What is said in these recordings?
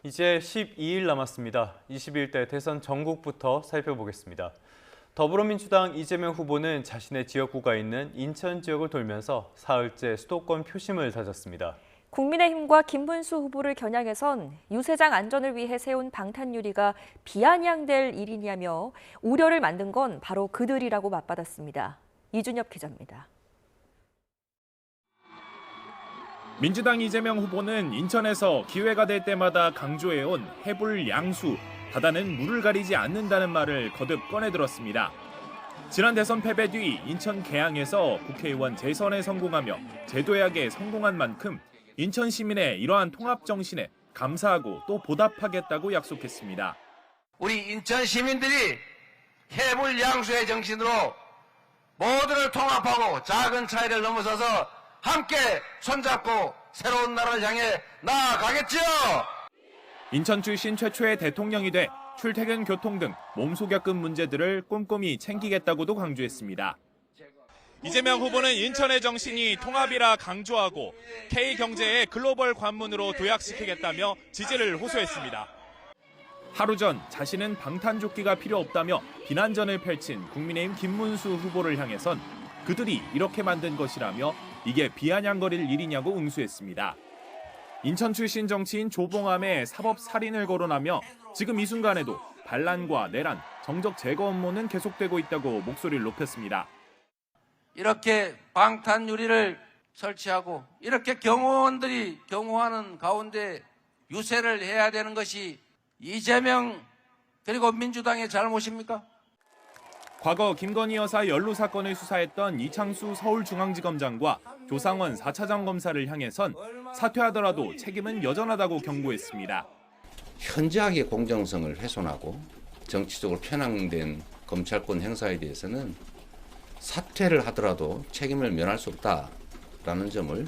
이제 12일 남았습니다. 21대 대선 전국부터 살펴보겠습니다. 더불어민주당 이재명 후보는 자신의 지역구가 있는 인천 지역을 돌면서 사흘째 수도권 표심을 다졌습니다. 국민의힘과 김문수 후보를 겨냥해선 유세장 안전을 위해 세운 방탄유리가 비아냥될 일이냐며 우려를 만든 건 바로 그들이라고 맞받았습니다. 이준엽 기자입니다. 민주당 이재명 후보는 인천에서 기회가 될 때마다 강조해온 해불 양수, 바다는 물을 가리지 않는다는 말을 거듭 꺼내들었습니다. 지난 대선 패배 뒤 인천 계양에서 국회의원 재선에 성공하며 제도약에 성공한 만큼 인천 시민의 이러한 통합 정신에 감사하고 또 보답하겠다고 약속했습니다. 우리 인천 시민들이 해불 양수의 정신으로 모두를 통합하고 작은 차이를 넘어서서 함께 손잡고 새로운 나라를 향해 나아가겠지요. 인천 출신 최초의 대통령이 돼 출퇴근 교통 등 몸소 겪은 문제들을 꼼꼼히 챙기겠다고도 강조했습니다. 이재명 후보는 인천의 정신이 통합이라 강조하고 K경제의 글로벌 관문으로 도약시키겠다며 지지를 호소했습니다. 하루 전 자신은 방탄조끼가 필요 없다며 비난전을 펼친 국민의힘 김문수 후보를 향해선 그들이 이렇게 만든 것이라며 이게 비아냥거릴 일이냐고 응수했습니다. 인천 출신 정치인 조봉암의 사법살인을 거론하며 지금 이 순간에도 반란과 내란, 정적 제거 업무는 계속되고 있다고 목소리를 높였습니다. 이렇게 방탄유리를 설치하고 이렇게 경호원들이 경호하는 가운데 유세를 해야 되는 것이 이재명 그리고 민주당의 잘못입니까? 과거 김건희 여사 연루 사건을 수사했던 이창수 서울중앙지검장과 조상원 4차장 검사를 향해선 사퇴하더라도 책임은 여전하다고 경고했습니다. 현저하게 공정성을 훼손하고 정치적으로 편향된 검찰권 행사에 대해서는 사퇴를 하더라도 책임을 면할 수 없다라는 점을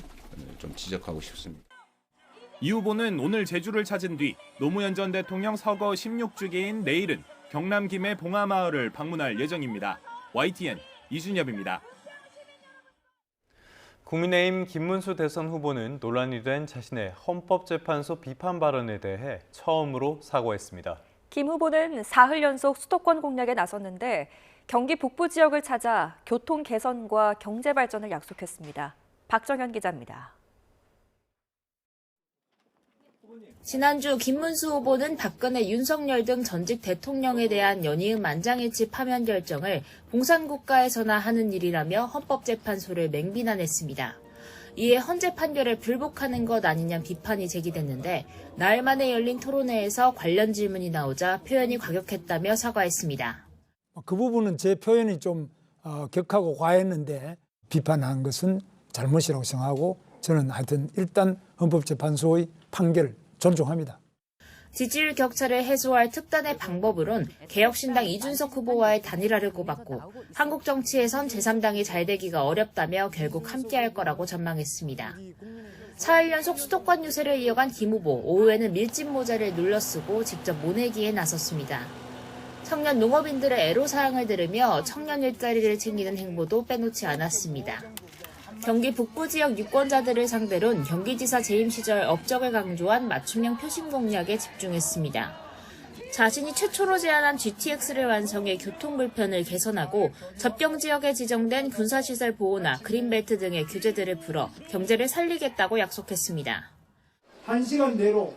좀 지적하고 싶습니다. 이 후보는 오늘 제주를 찾은 뒤 노무현 전 대통령 서거 16주기인 내일은 경남 김해 봉하마을을 방문할 예정입니다. YTN 이준엽입니다. 국민의힘 김문수 대선 후보는 논란이 된 자신의 헌법재판소 비판 발언에 대해 처음으로 사과했습니다. 김 후보는 사흘 연속 수도권 공략에 나섰는데 경기 북부 지역을 찾아 교통 개선과 경제 발전을 약속했습니다. 박정현 기자입니다. 지난주 김문수 후보는 박근혜, 윤석열 등 전직 대통령에 대한 연이은 만장일치 파면 결정을 봉산국가에서나 하는 일이라며 헌법재판소를 맹비난했습니다. 이에 헌재 판결을 불복하는 것 아니냐는 비판이 제기됐는데 나흘 만에 열린 토론회에서 관련 질문이 나오자 표현이 과격했다며 사과했습니다. 그 부분은 제 표현이 좀 격하고 과했는데 비판한 것은 잘못이라고 생각하고 저는 하여튼 일단 헌법재판소의 판결을 존중합니다. 지지율 격차를 해소할 특단의 방법으론 개혁신당 이준석 후보와의 단일화를 꼽았고 한국 정치에선 제3당이 잘 되기가 어렵다며 결국 함께할 거라고 전망했습니다. 사흘 연속 수도권 유세를 이어간 김 후보, 오후에는 밀짚 모자를 눌러쓰고 직접 모내기에 나섰습니다. 청년 농업인들의 애로사항을 들으며 청년 일자리를 챙기는 행보도 빼놓지 않았습니다. 경기 북부 지역 유권자들을 상대로는 경기지사 재임 시절 업적을 강조한 맞춤형 표심 공략에 집중했습니다. 자신이 최초로 제안한 GTX를 완성해 교통 불편을 개선하고 접경 지역에 지정된 군사시설 보호나 그린벨트 등의 규제들을 풀어 경제를 살리겠다고 약속했습니다. 1시간 내로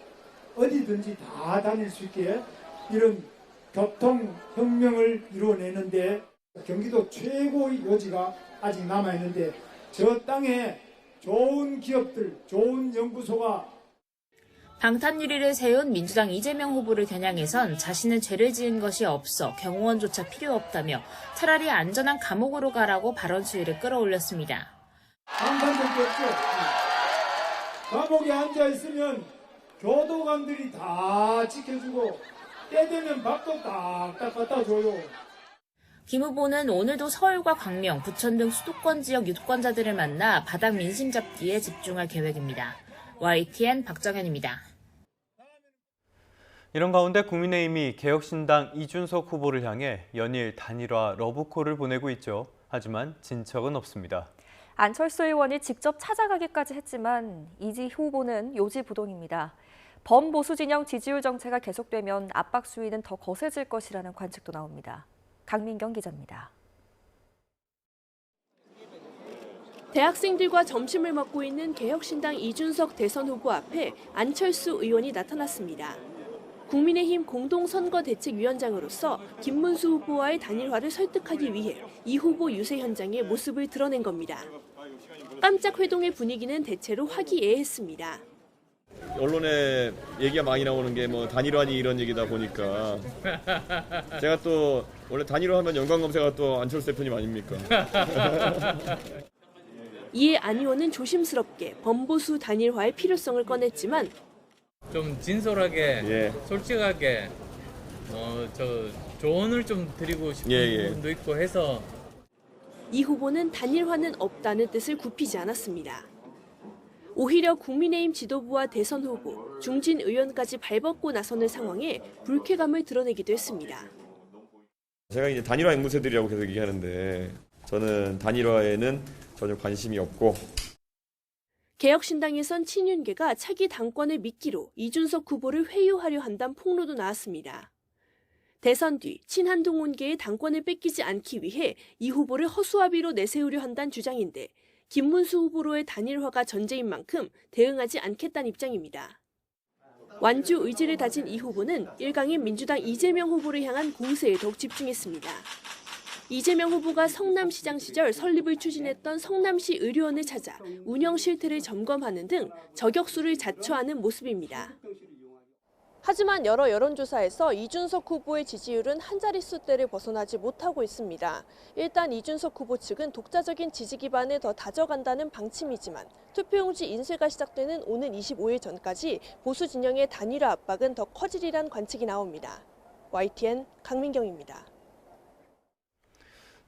어디든지 다 다닐 수 있게 이런 교통혁명을 이루어내는데 경기도 최고의 요지가 아직 남아있는데 저 땅에 좋은 기업들, 좋은 연구소가 방탄유리를 세운 민주당 이재명 후보를 겨냥해선 자신은 죄를 지은 것이 없어 경호원조차 필요 없다며 차라리 안전한 감옥으로 가라고 발언 수위를 끌어올렸습니다. 방탄조끼 없죠? 감옥에 앉아있으면 교도관들이 다 지켜주고 때 되면 밥도 딱딱 갖다 줘요. 김 후보는 오늘도 서울과 광명, 부천 등 수도권 지역 유권자들을 만나 바닥 민심 잡기에 집중할 계획입니다. YTN 박정현입니다. 이런 가운데 국민의힘이 개혁신당 이준석 후보를 향해 연일 단일화 러브콜을 보내고 있죠. 하지만 진척은 없습니다. 안철수 의원이 직접 찾아가기까지 했지만 이지 후보는 요지부동입니다. 범보수 진영 지지율 정체가 계속되면 압박 수위는 더 거세질 것이라는 관측도 나옵니다. 강민경 기자입니다. 대학생들과 점심을 먹고 있는 개혁신당 이준석 대선 후보 앞에 안철수 의원이 나타났습니다. 국민의힘 공동선거대책위원장으로서 김문수 후보와의 단일화를 설득하기 위해 이 후보 유세 현장의 모습을 드러낸 겁니다. 깜짝 회동의 분위기는 대체로 화기애애했습니다. 언론에 얘기가 많이 나오는 게 뭐 단일화니 이런 얘기다 보니까 제가 또 원래 단일화하면 연관 검색어가 또 안철수 대표님 아닙니까? 이에 안 의원은 조심스럽게 범보수 단일화의 필요성을 꺼냈지만 좀 진솔하게, 예. 솔직하게 조언을 좀 드리고 싶은 부분도 있고 해서 이 후보는 단일화는 없다는 뜻을 굽히지 않았습니다. 오히려 국민의힘 지도부와 대선 후보, 중진 의원까지 발벗고 나서는 상황에 불쾌감을 드러내기도 했습니다. 제가 이제 단일화 앵무새들이라고 계속 얘기하는데 저는 단일화에는 전혀 관심이 없고 개혁신당에선 친윤계가 차기 당권을 미끼로 이준석 후보를 회유하려 한다는 폭로도 나왔습니다. 대선 뒤 친한동훈계의 당권을 뺏기지 않기 위해 이 후보를 허수아비로 내세우려 한다는 주장인데 김문수 후보로의 단일화가 전제인 만큼 대응하지 않겠다는 입장입니다. 완주 의지를 다진 이 후보는 일강인 민주당 이재명 후보를 향한 공세에 더욱 집중했습니다. 이재명 후보가 성남시장 시절 설립을 추진했던 성남시 의료원을 찾아 운영 실태를 점검하는 등 저격수를 자처하는 모습입니다. 하지만 여러 여론조사에서 이준석 후보의 지지율은 한 자릿수대를 벗어나지 못하고 있습니다. 일단 이준석 후보 측은 독자적인 지지 기반을 더 다져간다는 방침이지만 투표용지 인쇄가 시작되는 오는 25일 전까지 보수 진영의 단일화 압박은 더 커지리란 관측이 나옵니다. YTN 강민경입니다.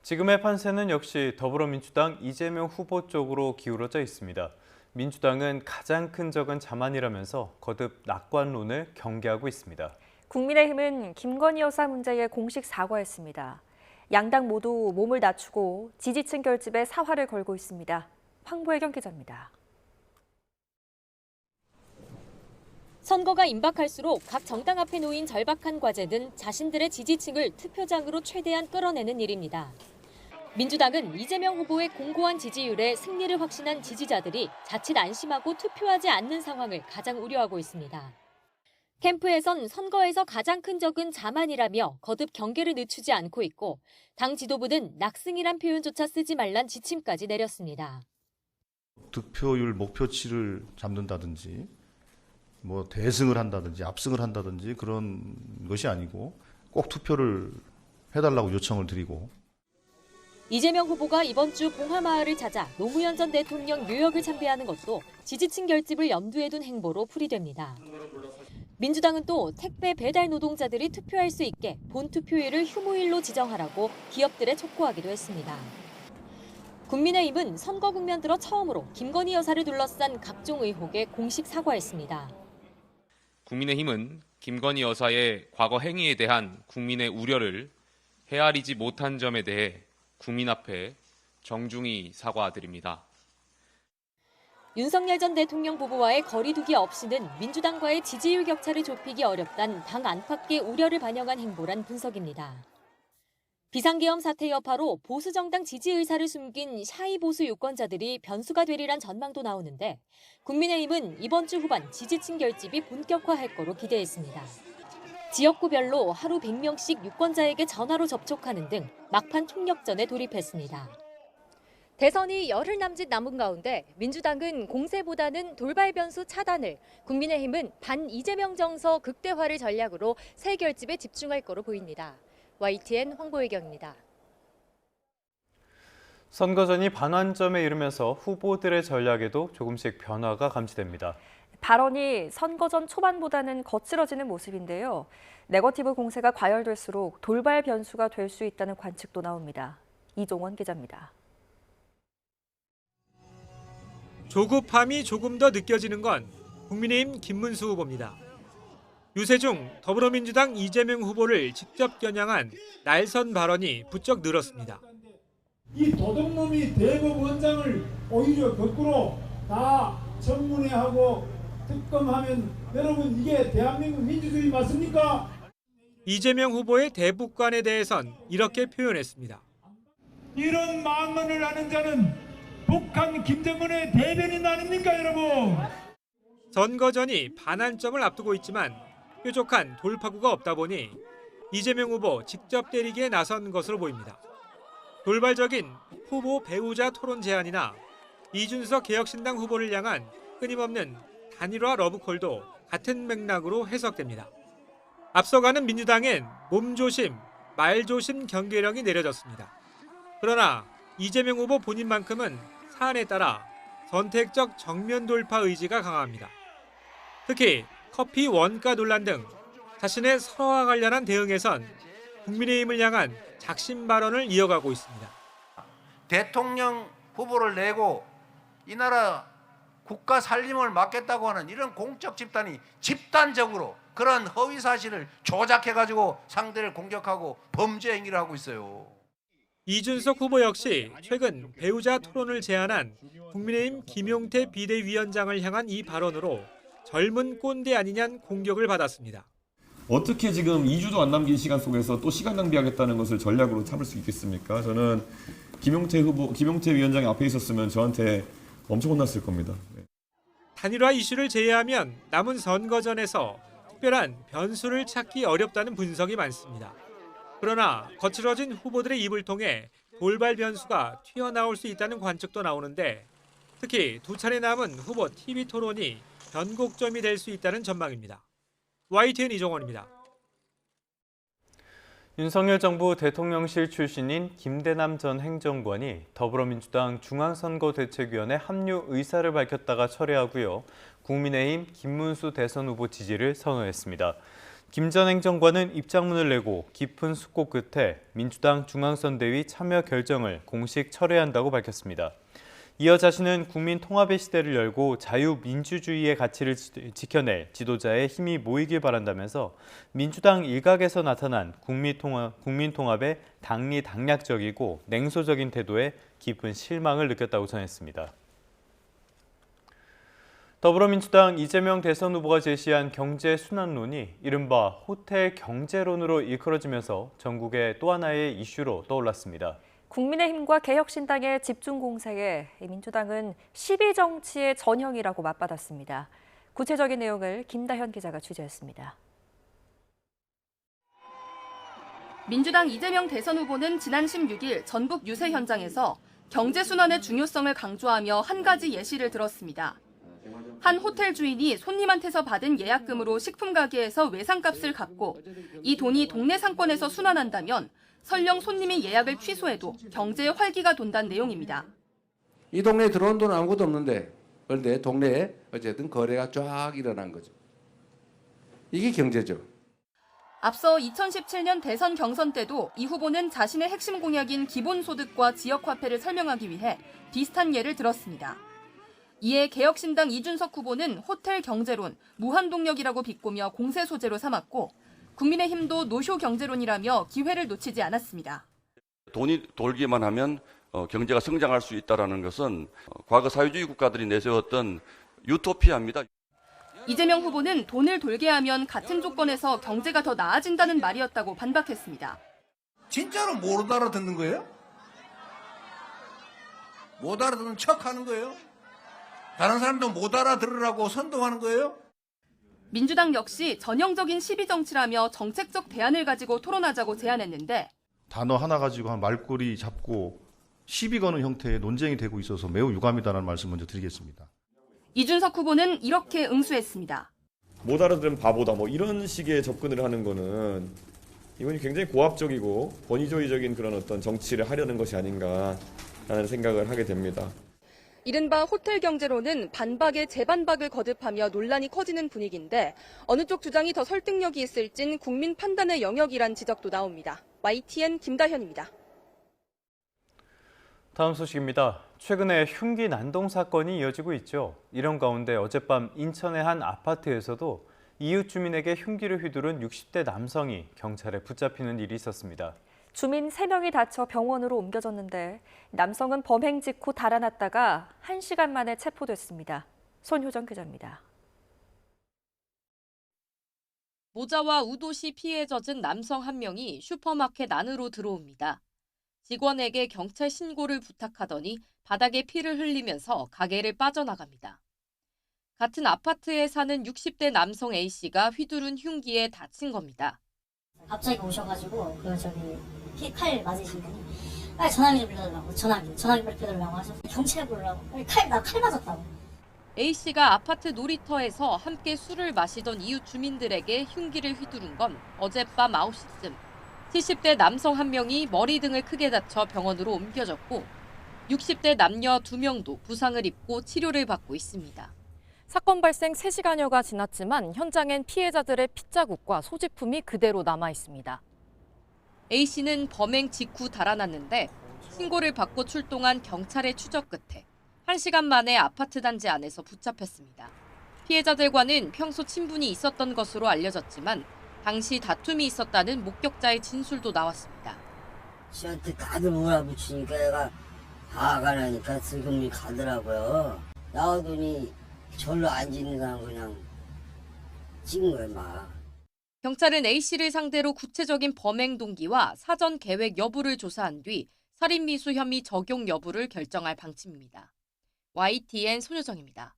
지금의 판세는 역시 더불어민주당 이재명 후보 쪽으로 기울어져 있습니다. 민주당은 가장 큰 적은 자만이라면서 거듭 낙관론을 경계하고 있습니다. 국민의힘은 김건희 여사 문제에 공식 사과했습니다. 양당 모두 몸을 낮추고 지지층 결집에 사활을 걸고 있습니다. 황보혜경 기자입니다. 선거가 임박할수록 각 정당 앞에 놓인 절박한 과제는 자신들의 지지층을 투표장으로 최대한 끌어내는 일입니다. 민주당은 이재명 후보의 공고한 지지율에 승리를 확신한 지지자들이 자칫 안심하고 투표하지 않는 상황을 가장 우려하고 있습니다. 캠프에선 선거에서 가장 큰 적은 자만이라며 거듭 경계를 늦추지 않고 있고 당 지도부는 낙승이란 표현조차 쓰지 말란 지침까지 내렸습니다. 득표율 목표치를 잡는다든지 뭐 대승을 한다든지 압승을 한다든지 그런 것이 아니고 꼭 투표를 해달라고 요청을 드리고 이재명 후보가 이번 주 봉하마을을 찾아 노무현 전 대통령 묘역을 참배하는 것도 지지층 결집을 염두에 둔 행보로 풀이됩니다. 민주당은 또 택배 배달 노동자들이 투표할 수 있게 본투표일을 휴무일로 지정하라고 기업들에 촉구하기도 했습니다. 국민의힘은 선거 국면 들어 처음으로 김건희 여사를 둘러싼 각종 의혹에 공식 사과했습니다. 국민의힘은 김건희 여사의 과거 행위에 대한 국민의 우려를 헤아리지 못한 점에 대해 국민 앞에 정중히 사과드립니다. 윤석열 전 대통령 부부와의 거리두기 없이는 민주당과의 지지율 격차를 좁히기 어렵단 당 안팎의 우려를 반영한 행보란 분석입니다. 비상계엄 사태 여파로 보수 정당 지지 의사를 숨긴 샤이 보수 유권자들이 변수가 되리란 전망도 나오는데 국민의힘은 이번 주 후반 지지층 결집이 본격화할 거로 기대했습니다. 지역구별로 하루 100명씩 유권자에게 전화로 접촉하는 등 막판 총력전에 돌입했습니다. 대선이 열흘 남짓 남은 가운데 민주당은 공세보다는 돌발 변수 차단을, 국민의힘은 반 이재명 정서 극대화를 전략으로 새 결집에 집중할 거로 보입니다. YTN 황보혜경입니다. 선거 전이 반환점에 이르면서 후보들의 전략에도 조금씩 변화가 감지됩니다. 발언이 선거 전 초반보다는 거칠어지는 모습인데요. 네거티브 공세가 과열될수록 돌발 변수가 될 수 있다는 관측도 나옵니다. 이종원 기자입니다. 조급함이 조금 더 느껴지는 건 국민의힘 김문수 후보입니다. 유세 중 더불어민주당 이재명 후보를 직접 겨냥한 날선 발언이 부쩍 늘었습니다. 이 도둑놈이 대법원장을 오히려 거꾸로 다 청문회하고 특검하면 여러분 이게 대한민국 민주주의 맞습니까? 이재명 후보의 대북관에 대해선 이렇게 표현했습니다. 이런 망언을 하는 자는 북한 김정은의 대변인 아닙니까 여러분? 선거전이 반환점을 앞두고 있지만 뾰족한 돌파구가 없다 보니 이재명 후보 직접 때리기에 나선 것으로 보입니다. 돌발적인 후보 배우자 토론 제안이나 이준석 개혁신당 후보를 향한 끊임없는 단일화 러브콜도 같은 맥락으로 해석됩니다. 앞서가는 민주당엔 몸조심, 말조심 경계령이 내려졌습니다. 그러나 이재명 후보 본인만큼은 사안에 따라 선택적 정면 돌파 의지가 강합니다. 특히 커피 원가 논란 등 자신의 설화와 관련한 대응에선 국민의힘을 향한 작심 발언을 이어가고 있습니다. 대통령 후보를 내고 이 나라 국가 살림을 맡겠다고 하는 이런 공적 집단이 집단적으로 그런 허위 사실을 조작해가지고 상대를 공격하고 범죄 행위를 하고 있어요. 이준석 후보 역시 최근 배우자 토론을 제안한 국민의힘 김용태 비대위원장을 향한 이 발언으로 젊은 꼰대 아니냐는 공격을 받았습니다. 어떻게 지금 2주도 안 남긴 시간 속에서 또 시간 낭비하겠다는 것을 전략으로 삼을 수 있겠습니까? 저는 김용태 위원장이 앞에 있었으면 저한테 엄청 혼났을 겁니다. 단일화 이슈를 제외하면 남은 선거전에서 특별한 변수를 찾기 어렵다는 분석이 많습니다. 그러나 거칠어진 후보들의 입을 통해 돌발 변수가 튀어나올 수 있다는 관측도 나오는데 특히 두 차례 남은 후보 TV 토론이 변곡점이 될 수 있다는 전망입니다. YTN 이종원입니다. 윤석열 정부 대통령실 출신인 김대남 전 행정관이 더불어민주당 중앙선거대책위원회 합류 의사를 밝혔다가 철회하고요. 국민의힘 김문수 대선 후보 지지를 선언했습니다. 김 전 행정관은 입장문을 내고 깊은 숙고 끝에 민주당 중앙선대위 참여 결정을 공식 철회한다고 밝혔습니다. 이어 자신은 국민 통합의 시대를 열고 자유민주주의의 가치를 지켜낼 지도자의 힘이 모이길 바란다면서 민주당 일각에서 나타난 국민 통합의 당리당략적이고 냉소적인 태도에 깊은 실망을 느꼈다고 전했습니다. 더불어민주당 이재명 대선 후보가 제시한 경제 순환론이 이른바 호텔 경제론으로 일컬어지면서 전국의 또 하나의 이슈로 떠올랐습니다. 국민의힘과 개혁신당의 집중 공세에 민주당은 시비 정치의 전형이라고 맞받았습니다. 구체적인 내용을 김다현 기자가 취재했습니다. 민주당 이재명 대선 후보는 지난 16일 전북 유세 현장에서 경제순환의 중요성을 강조하며 한 가지 예시를 들었습니다. 한 호텔 주인이 손님한테서 받은 예약금으로 식품 가게에서 외상값을 갚고 이 돈이 동네 상권에서 순환한다면 설령 손님이 예약을 취소해도 경제에 활기가 돈다는 내용입니다. 이 동네에 들어온 돈은 아무것도 없는데 그런데 동네에 어쨌든 거래가 쫙 일어난 거죠. 이게 경제죠. 앞서 2017년 대선 경선 때도 이 후보는 자신의 핵심 공약인 기본소득과 지역화폐를 설명하기 위해 비슷한 예를 들었습니다. 이에 개혁신당 이준석 후보는 호텔 경제론, 무한동력이라고 비꼬며 공세 소재로 삼았고 국민의힘도 노쇼 경제론이라며 기회를 놓치지 않았습니다. 돈이 돌기만 하면 경제가 성장할 수 있다는 것은 과거 사회주의 국가들이 내세웠던 유토피아입니다. 이재명 후보는 돈을 돌게 하면 같은 조건에서 경제가 더 나아진다는 말이었다고 반박했습니다. 진짜로 못 알아듣는 거예요? 못 알아듣는 척하는 거예요? 다른 사람도 못 알아들으라고 선동하는 거예요? 민주당 역시 전형적인 시비 정치라며 정책적 대안을 가지고 토론하자고 제안했는데 단어 하나 가지고 한 말꼬리 잡고 시비 거는 형태의 논쟁이 되고 있어서 매우 유감이다라는 말씀 먼저 드리겠습니다. 이준석 후보는 이렇게 응수했습니다. 못 알아들은 바보다 뭐 이런 식의 접근을 하는 거는 이건 굉장히 고압적이고 권위주의적인 그런 어떤 정치를 하려는 것이 아닌가라는 생각을 하게 됩니다. 이른바 호텔 경제론은 반박에 재반박을 거듭하며 논란이 커지는 분위기인데 어느 쪽 주장이 더 설득력이 있을진 국민 판단의 영역이란 지적도 나옵니다. YTN 김다현입니다. 다음 소식입니다. 최근에 흉기 난동 사건이 이어지고 있죠. 이런 가운데 어젯밤 인천의 한 아파트에서도 이웃 주민에게 흉기를 휘두른 60대 남성이 경찰에 붙잡히는 일이 있었습니다. 주민 3명이 다쳐 병원으로 옮겨졌는데 남성은 범행 직후 달아났다가 1시간 만에 체포됐습니다. 손효정 기자입니다. 모자와 우도시 피에 젖은 남성 한 명이 슈퍼마켓 안으로 들어옵니다. 직원에게 경찰 신고를 부탁하더니 바닥에 피를 흘리면서 가게를 빠져나갑니다. 같은 아파트에 사는 60대 남성 A씨가 휘두른 흉기에 다친 겁니다. 갑자기 오셔가지고 피 칼 맞으신 분이 빨리 전화기 좀 빌려달라고 전화기 빨리 빌려달라고 하셔서 경찰 부르라고 나 칼 맞았다고. A씨가 아파트 놀이터에서 함께 술을 마시던 이웃 주민들에게 흉기를 휘두른 건 어젯밤 9시쯤 70대 남성 한 명이 머리 등을 크게 다쳐 병원으로 옮겨졌고 60대 남녀 2명도 부상을 입고 치료를 받고 있습니다. 사건 발생 3시간여가 지났지만 현장엔 피해자들의 핏자국과 소지품이 그대로 남아 있습니다. A씨는 범행 직후 달아났는데 신고를 받고 출동한 경찰의 추적 끝에 1시간 만에 아파트 단지 안에서 붙잡혔습니다. 피해자들과는 평소 친분이 있었던 것으로 알려졌지만 당시 다툼이 있었다는 목격자의 진술도 나왔습니다. 씨한테 다들 몰아붙이니까 얘가 화가 나니까 슬금이 가더라고요. 나오더니 절로 앉은 사람 그냥 찍은 거예요, 막. 경찰은 A씨를 상대로 구체적인 범행 동기와 사전 계획 여부를 조사한 뒤 살인미수 혐의 적용 여부를 결정할 방침입니다. YTN 손효정입니다.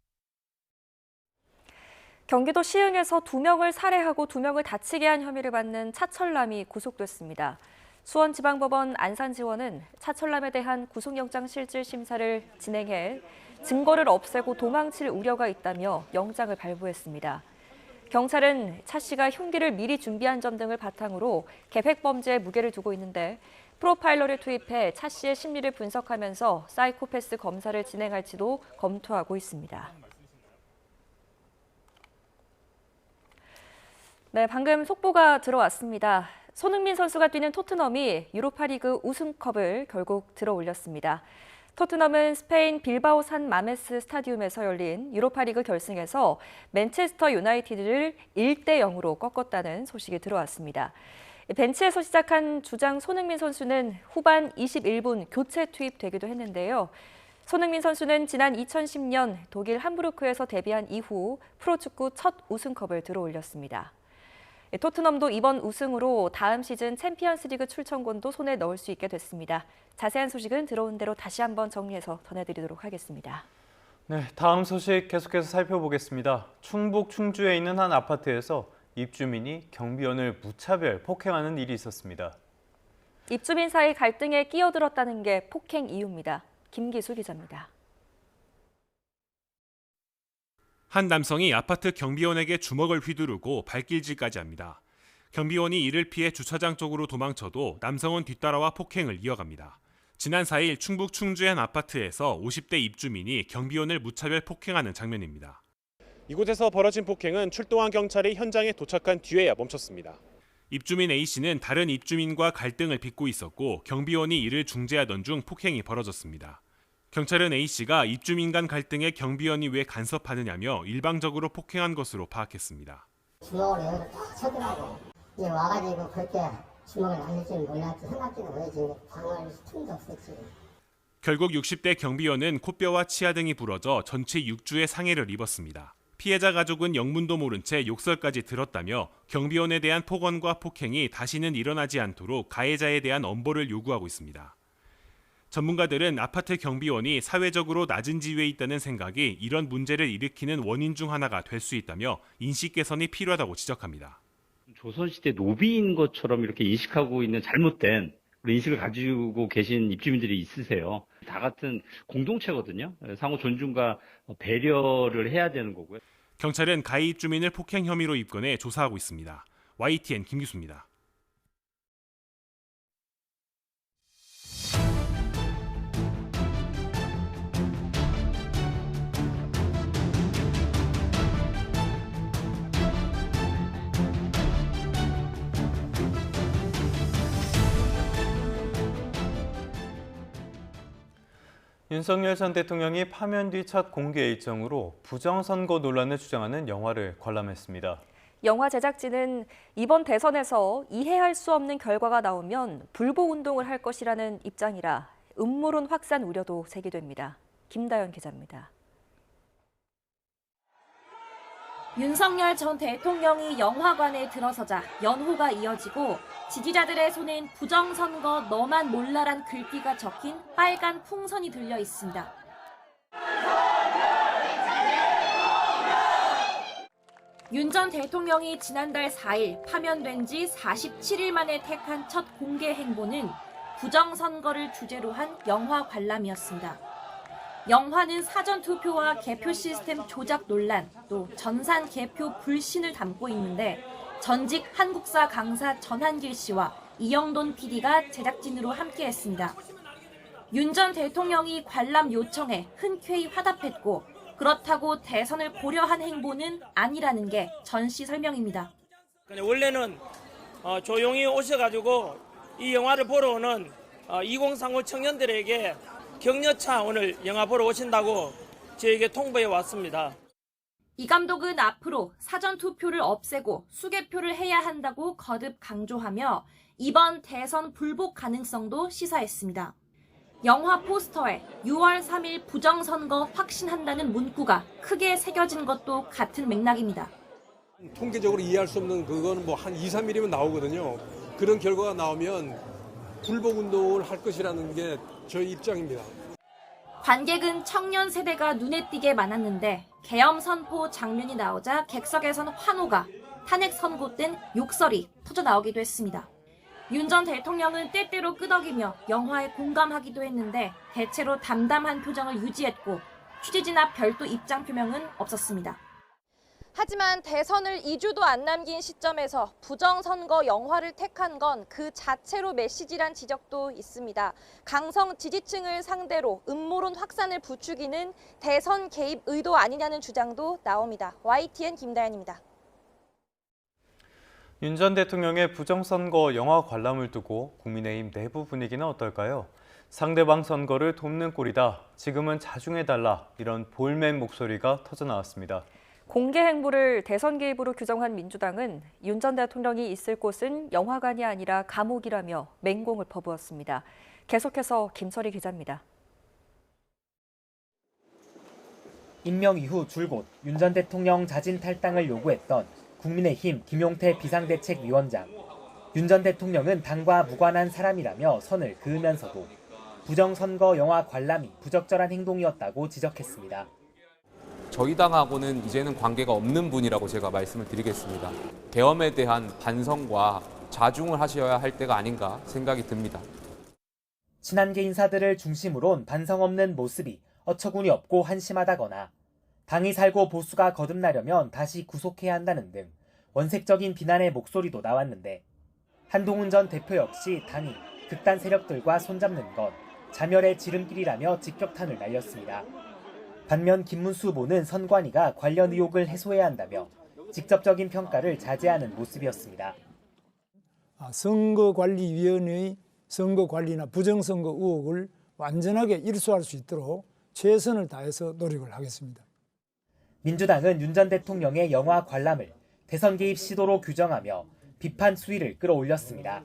경기도 시흥에서 2명을 살해하고 2명을 다치게 한 혐의를 받는 차철남이 구속됐습니다. 수원지방법원 안산지원은 차철남에 대한 구속영장 실질 심사를 진행해 증거를 없애고 도망칠 우려가 있다며 영장을 발부했습니다. 경찰은 차 씨가 흉기를 미리 준비한 점 등을 바탕으로 계획범죄에 무게를 두고 있는데 프로파일러를 투입해 차 씨의 심리를 분석하면서 사이코패스 검사를 진행할지도 검토하고 있습니다. 네, 방금 속보가 들어왔습니다. 손흥민 선수가 뛰는 토트넘이 유로파리그 우승컵을 결국 들어올렸습니다. 토트넘은 스페인 빌바오 산 마메스 스타디움에서 열린 유로파리그 결승에서 맨체스터 유나이티드를 1대0으로 꺾었다는 소식이 들어왔습니다. 벤치에서 시작한 주장 손흥민 선수는 후반 21분 교체 투입되기도 했는데요. 손흥민 선수는 지난 2010년 독일 함부르크에서 데뷔한 이후 프로축구 첫 우승컵을 들어올렸습니다. 토트넘도 이번 우승으로 다음 시즌 챔피언스리그 출전권도 손에 넣을 수 있게 됐습니다. 자세한 소식은 들어온 대로 다시 한번 정리해서 전해드리도록 하겠습니다. 네, 다음 소식 계속해서 살펴보겠습니다. 충북 충주에 있는 한 아파트에서 입주민이 경비원을 무차별 폭행하는 일이 있었습니다. 입주민 사이 갈등에 끼어들었다는 게 폭행 이유입니다. 김기수 기자입니다. 한 남성이 아파트 경비원에게 주먹을 휘두르고 발길질까지 합니다. 경비원이 이를 피해 주차장 쪽으로 도망쳐도 남성은 뒤따라와 폭행을 이어갑니다. 지난 4일 충북 충주의 한 아파트에서 50대 입주민이 경비원을 무차별 폭행하는 장면입니다. 이곳에서 벌어진 폭행은 출동한 경찰이 현장에 도착한 뒤에야 멈췄습니다. 입주민 A씨는 다른 입주민과 갈등을 빚고 있었고 경비원이 이를 중재하던 중 폭행이 벌어졌습니다. 경찰은 A씨가 입주민 간 갈등에 경비원이 왜 간섭하느냐며 일방적으로 폭행한 것으로 파악했습니다. 주먹을 여기다 딱 쳐더라고. 이제 와가지고 그렇게 주먹을 날릴 줄 몰랐지. 생각지도 못했지. 방어할 틈도 없었지. 결국 60대 경비원은 코뼈와 치아 등이 부러져 전치 6주의 상해를 입었습니다. 피해자 가족은 영문도 모른 채 욕설까지 들었다며 경비원에 대한 폭언과 폭행이 다시는 일어나지 않도록 가해자에 대한 엄벌을 요구하고 있습니다. 전문가들은 아파트 경비원이 사회적으로 낮은 지위에 있다는 생각이 이런 문제를 일으키는 원인 중 하나가 될 수 있다며 인식 개선이 필요하다고 지적합니다. 조선시대 노비인 것처럼 이렇게 인식하고 있는 잘못된 인식을 가지고 계신 입주민들이 있으세요. 다 같은 공동체거든요. 상호 존중과 배려를 해야 되는 거고요. 경찰은 가해 입주민을 폭행 혐의로 입건해 조사하고 있습니다. YTN 김기수입니다. 윤석열 전 대통령이 파면 뒤 첫 공개 일정으로 부정선거 논란을 주장하는 영화를 관람했습니다. 영화 제작진은 이번 대선에서 이해할 수 없는 결과가 나오면 불복운동을 할 것이라는 입장이라 음모론 확산 우려도 제기됩니다. 김다연 기자입니다. 윤석열 전 대통령이 영화관에 들어서자 연호가 이어지고 지지자들의 손엔 부정선거 너만 몰라란 글귀가 적힌 빨간 풍선이 들려 있습니다. 윤 전 대통령이 지난달 4일 파면된 지 47일 만에 택한 첫 공개 행보는 부정선거를 주제로 한 영화 관람이었습니다. 영화는 사전투표와 개표 시스템 조작 논란, 또 전산 개표 불신을 담고 있는데 전직 한국사 강사 전한길 씨와 이영돈 PD가 제작진으로 함께했습니다. 윤 전 대통령이 관람 요청에 흔쾌히 화답했고 그렇다고 대선을 고려한 행보는 아니라는 게 전 씨 설명입니다. 원래는 조용히 오셔가지고 이 영화를 보러 오는 2035 청년들에게 격려차 오늘 영화 보러 오신다고 저에게 통보해 왔습니다. 이 감독은 앞으로 사전투표를 없애고 수개표를 해야 한다고 거듭 강조하며 이번 대선 불복 가능성도 시사했습니다. 영화 포스터에 6월 3일 부정선거 확신한다는 문구가 크게 새겨진 것도 같은 맥락입니다. 통계적으로 이해할 수 없는 그건 뭐 한 2, 3일이면 나오거든요. 그런 결과가 나오면 불복운동을 할 것이라는 게 저희 입장입니다. 관객은 청년 세대가 눈에 띄게 많았는데 계엄 선포 장면이 나오자 객석에선 환호가, 탄핵 선고 땐 욕설이 터져나오기도 했습니다. 윤 전 대통령은 때때로 끄덕이며 영화에 공감하기도 했는데 대체로 담담한 표정을 유지했고 취재진 앞 별도 입장 표명은 없었습니다. 하지만 대선을 2주도 안 남긴 시점에서 부정선거 영화를 택한 건 그 자체로 메시지란 지적도 있습니다. 강성 지지층을 상대로 음모론 확산을 부추기는 대선 개입 의도 아니냐는 주장도 나옵니다. YTN 김다연입니다. 윤 전 대통령의 부정선거 영화 관람을 두고 국민의힘 내부 분위기는 어떨까요? 상대방 선거를 돕는 꼴이다. 지금은 자중해달라. 이런 볼멘 목소리가 터져나왔습니다. 공개 행보를 대선 개입으로 규정한 민주당은 윤 전 대통령이 있을 곳은 영화관이 아니라 감옥이라며 맹공을 퍼부었습니다. 계속해서 김철희 기자입니다. 임명 이후 줄곧 윤 전 대통령 자진 탈당을 요구했던 국민의힘 김용태 비상대책위원장. 윤 전 대통령은 당과 무관한 사람이라며 선을 그으면서도 부정선거 영화 관람이 부적절한 행동이었다고 지적했습니다. 저희 당하고는 이제는 관계가 없는 분이라고 제가 말씀을 드리겠습니다. 계엄에 대한 반성과 자중을 하셔야 할 때가 아닌가 생각이 듭니다. 친한계 인사들을 중심으로 온 반성 없는 모습이 어처구니 없고 한심하다거나 당이 살고 보수가 거듭나려면 다시 구속해야 한다는 등 원색적인 비난의 목소리도 나왔는데 한동훈 전 대표 역시 당이 극단 세력들과 손잡는 건 자멸의 지름길이라며 직격탄을 날렸습니다. 반면 김문수 후보는 선관위가 관련 의혹을 해소해야 한다며 직접적인 평가를 자제하는 모습이었습니다. 선거관리위원회의 선거관리나 부정선거 의혹을 완전하게 일소할 수 있도록 최선을 다해서 노력을 하겠습니다. 민주당은 윤 전 대통령의 영화 관람을 대선 개입 시도로 규정하며 비판 수위를 끌어올렸습니다.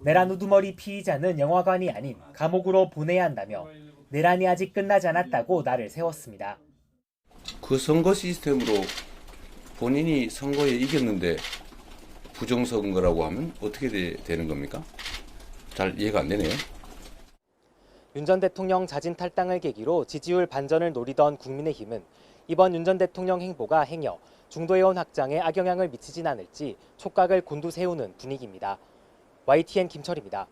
내란 우두머리 피의자는 영화관이 아닌 감옥으로 보내야 한다며 내란이 아직 끝나지 않았다고 날을 세웠습니다. 그 선거 시스템으로 본인이 선거에 이겼는데 부정선거라고 하면 어떻게 되는 겁니까? 잘 이해가 안 되네요. 윤 전 대통령 자진 탈당을 계기로 지지율 반전을 노리던 국민의힘은 이번 윤 전 대통령 행보가 행여 중도회원 확장에 악영향을 미치진 않을지 촉각을 곤두세우는 분위기입니다. YTN 김철입니다.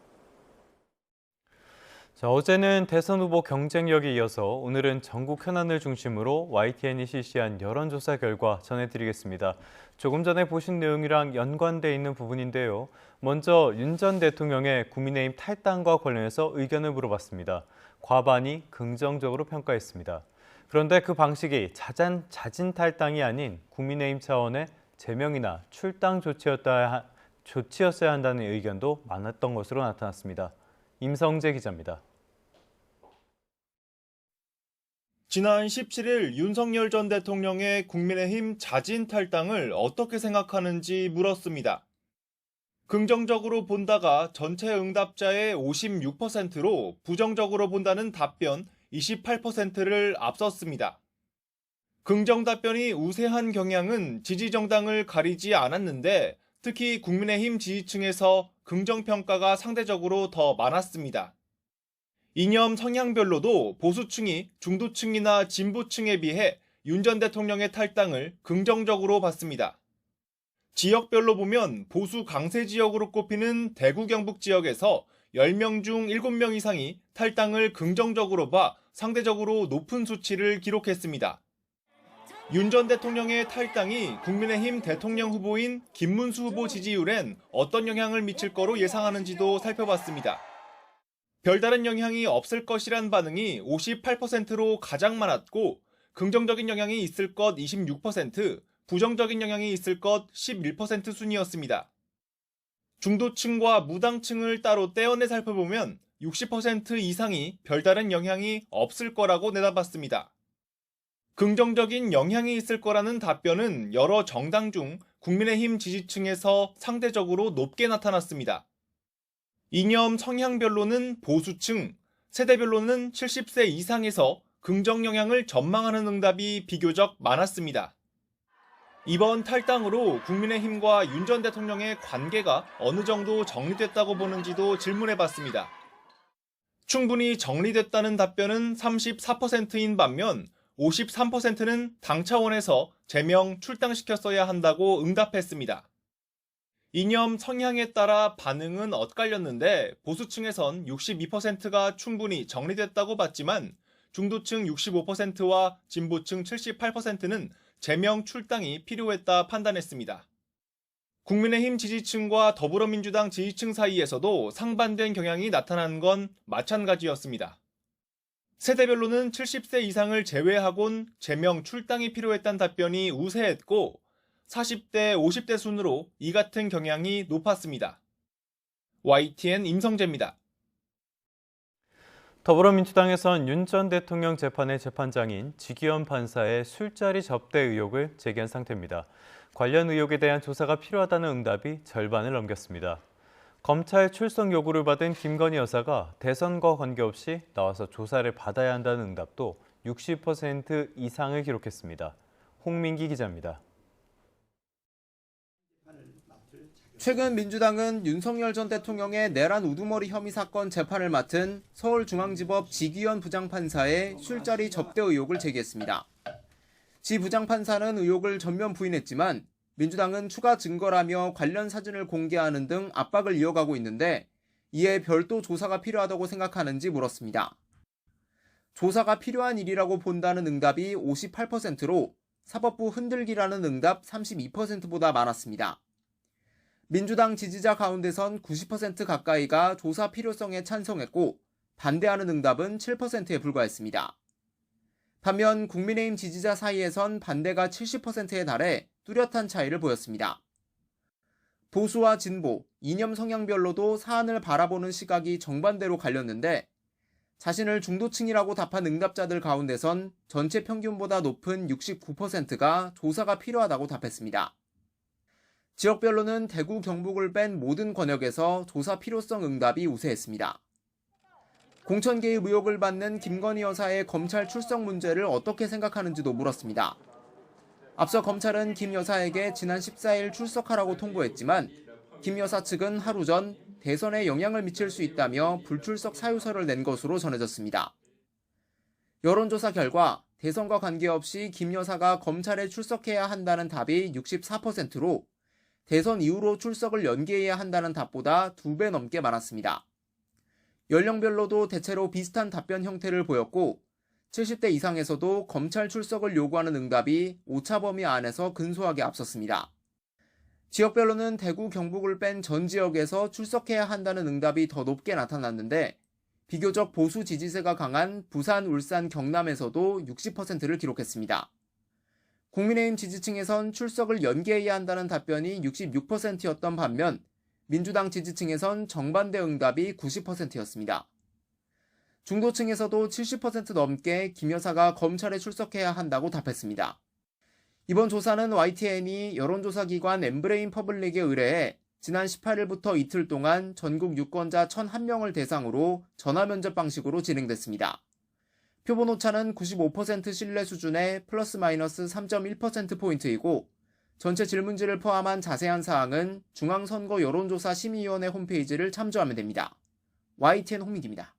자, 어제는 대선 후보 경쟁력에 이어서 오늘은 전국 현안을 중심으로 YTN이 실시한 여론조사 결과 전해드리겠습니다. 조금 전에 보신 내용이랑 연관돼 있는 부분인데요. 먼저 윤 전 대통령의 국민의힘 탈당과 관련해서 의견을 물어봤습니다. 과반이 긍정적으로 평가했습니다. 그런데 그 방식이 자진 탈당이 아닌 국민의힘 차원의 제명이나 출당 조치였어야 한다는 의견도 많았던 것으로 나타났습니다. 임성재 기자입니다. 지난 17일 윤석열 전 대통령의 국민의힘 자진 탈당을 어떻게 생각하는지 물었습니다. 긍정적으로 본다가 전체 응답자의 56%로 부정적으로 본다는 답변 28%를 앞섰습니다. 긍정 답변이 우세한 경향은 지지 정당을 가리지 않았는데 특히 국민의힘 지지층에서 긍정 평가가 상대적으로 더 많았습니다. 이념 성향별로도 보수층이 중도층이나 진보층에 비해 윤 전 대통령의 탈당을 긍정적으로 봤습니다. 지역별로 보면 보수 강세 지역으로 꼽히는 대구 경북 지역에서 10명 중 7명 이상이 탈당을 긍정적으로 봐 상대적으로 높은 수치를 기록했습니다. 윤 전 대통령의 탈당이 국민의힘 대통령 후보인 김문수 후보 지지율엔 어떤 영향을 미칠 거로 예상하는지도 살펴봤습니다. 별다른 영향이 없을 것이란 반응이 58%로 가장 많았고 긍정적인 영향이 있을 것 26%, 부정적인 영향이 있을 것 11% 순이었습니다. 중도층과 무당층을 따로 떼어내 살펴보면 60% 이상이 별다른 영향이 없을 거라고 내다봤습니다. 긍정적인 영향이 있을 거라는 답변은 여러 정당 중 국민의힘 지지층에서 상대적으로 높게 나타났습니다. 이념 성향별로는 보수층, 세대별로는 70세 이상에서 긍정 영향을 전망하는 응답이 비교적 많았습니다. 이번 탈당으로 국민의힘과 윤 전 대통령의 관계가 어느 정도 정리됐다고 보는지도 질문해봤습니다. 충분히 정리됐다는 답변은 34%인 반면 53%는 당 차원에서 제명 출당시켰어야 한다고 응답했습니다. 이념 성향에 따라 반응은 엇갈렸는데 보수층에선 62%가 충분히 정리됐다고 봤지만 중도층 65%와 진보층 78%는 제명 출당이 필요했다 판단했습니다. 국민의힘 지지층과 더불어민주당 지지층 사이에서도 상반된 경향이 나타난 건 마찬가지였습니다. 세대별로는 70세 이상을 제외하곤 제명 출당이 필요했다는 답변이 우세했고 40대, 50대 순으로 이 같은 경향이 높았습니다. YTN 임성재입니다. 더불어민주당에선 윤 전 대통령 재판의 재판장인 지기현 판사의 술자리 접대 의혹을 제기한 상태입니다. 관련 의혹에 대한 조사가 필요하다는 응답이 절반을 넘겼습니다. 검찰 출석 요구를 받은 김건희 여사가 대선과 관계없이 나와서 조사를 받아야 한다는 응답도 60% 이상을 기록했습니다. 홍민기 기자입니다. 최근 민주당은 윤석열 전 대통령의 내란 우두머리 혐의 사건 재판을 맡은 서울중앙지법 지기현 부장판사의 술자리 접대 의혹을 제기했습니다. 지 부장판사는 의혹을 전면 부인했지만 민주당은 추가 증거라며 관련 사진을 공개하는 등 압박을 이어가고 있는데 이에 별도 조사가 필요하다고 생각하는지 물었습니다. 조사가 필요한 일이라고 본다는 응답이 58%로 사법부 흔들기라는 응답 32%보다 많았습니다. 민주당 지지자 가운데선 90% 가까이가 조사 필요성에 찬성했고 반대하는 응답은 7%에 불과했습니다. 반면 국민의힘 지지자 사이에선 반대가 70%에 달해 뚜렷한 차이를 보였습니다. 보수와 진보, 이념 성향별로도 사안을 바라보는 시각이 정반대로 갈렸는데 자신을 중도층이라고 답한 응답자들 가운데선 전체 평균보다 높은 69%가 조사가 필요하다고 답했습니다. 지역별로는 대구, 경북을 뺀 모든 권역에서 조사 필요성 응답이 우세했습니다. 공천 개입 의혹을 받는 김건희 여사의 검찰 출석 문제를 어떻게 생각하는지도 물었습니다. 앞서 검찰은 김 여사에게 지난 14일 출석하라고 통보했지만 김 여사 측은 하루 전 대선에 영향을 미칠 수 있다며 불출석 사유서를 낸 것으로 전해졌습니다. 여론조사 결과 대선과 관계없이 김 여사가 검찰에 출석해야 한다는 답이 64%로 대선 이후로 출석을 연기해야 한다는 답보다 2배 넘게 많았습니다. 연령별로도 대체로 비슷한 답변 형태를 보였고 70대 이상에서도 검찰 출석을 요구하는 응답이 오차 범위 안에서 근소하게 앞섰습니다. 지역별로는 대구, 경북을 뺀 전 지역에서 출석해야 한다는 응답이 더 높게 나타났는데 비교적 보수 지지세가 강한 부산, 울산, 경남에서도 60%를 기록했습니다. 국민의힘 지지층에선 출석을 연기해야 한다는 답변이 66%였던 반면 민주당 지지층에선 정반대 응답이 90%였습니다. 중도층에서도 70% 넘게 김 여사가 검찰에 출석해야 한다고 답했습니다. 이번 조사는 YTN이 여론조사기관 엠브레인 퍼블릭에 의뢰해 지난 18일부터 이틀 동안 전국 유권자 1,001명을 대상으로 전화면접 방식으로 진행됐습니다. 표본 오차는 95% 신뢰 수준의 플러스 마이너스 3.1%포인트이고 전체 질문지를 포함한 자세한 사항은 중앙선거 여론조사 심의위원회 홈페이지를 참조하면 됩니다. YTN 홍민기입니다.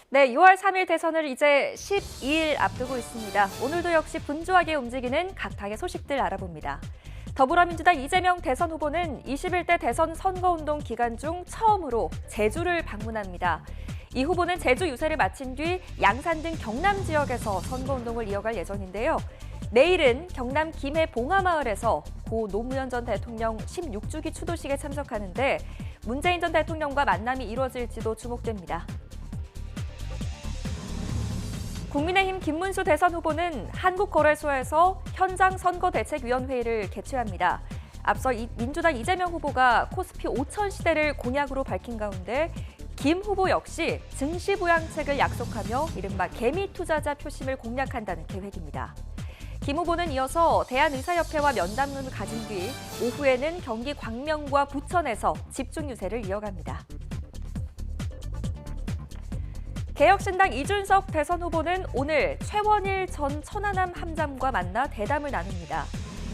네, 6월 3일 대선을 이제 12일 앞두고 있습니다. 오늘도 역시 분주하게 움직이는 각 당의 소식들 알아봅니다. 더불어민주당 이재명 대선 후보는 21대 대선 선거운동 기간 중 처음으로 제주를 방문합니다. 이 후보는 제주 유세를 마친 뒤 양산 등 경남 지역에서 선거운동을 이어갈 예정인데요. 내일은 경남 김해 봉하마을에서 고 노무현 전 대통령 16주기 추도식에 참석하는데 문재인 전 대통령과 만남이 이루어질지도 주목됩니다. 국민의힘 김문수 대선 후보는 한국거래소에서 현장 선거대책위원회의를 개최합니다. 앞서 민주당 이재명 후보가 코스피 5천 시대를 공약으로 밝힌 가운데 김 후보 역시 증시 부양책을 약속하며 이른바 개미 투자자 표심을 공략한다는 계획입니다. 김 후보는 이어서 대한의사협회와 면담을 가진 뒤 오후에는 경기 광명과 부천에서 집중 유세를 이어갑니다. 개혁신당 이준석 대선 후보는 오늘 최원일 전 천안함 함장과 만나 대담을 나눕니다.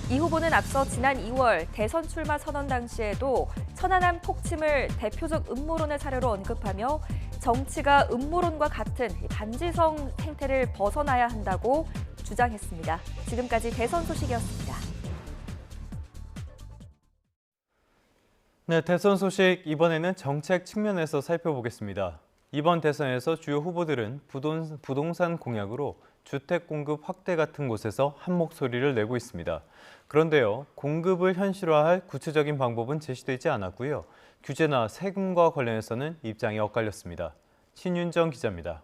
이 후보는 앞서 지난 2월 대선 출마 선언 당시에도 천안함 폭침을 대표적 음모론의 사례로 언급하며 정치가 음모론과 같은 반지성 행태를 벗어나야 한다고 주장했습니다. 지금까지 대선 소식이었습니다. 네, 대선 소식 이번에는 정책 측면에서 살펴보겠습니다. 이번 대선에서 주요 후보들은 부동산 공약으로 주택 공급 확대 같은 곳에서 한 목소리를 내고 있습니다. 그런데요, 공급을 현실화할 구체적인 방법은 제시되지 않았고요. 규제나 세금과 관련해서는 입장이 엇갈렸습니다. 신윤정 기자입니다.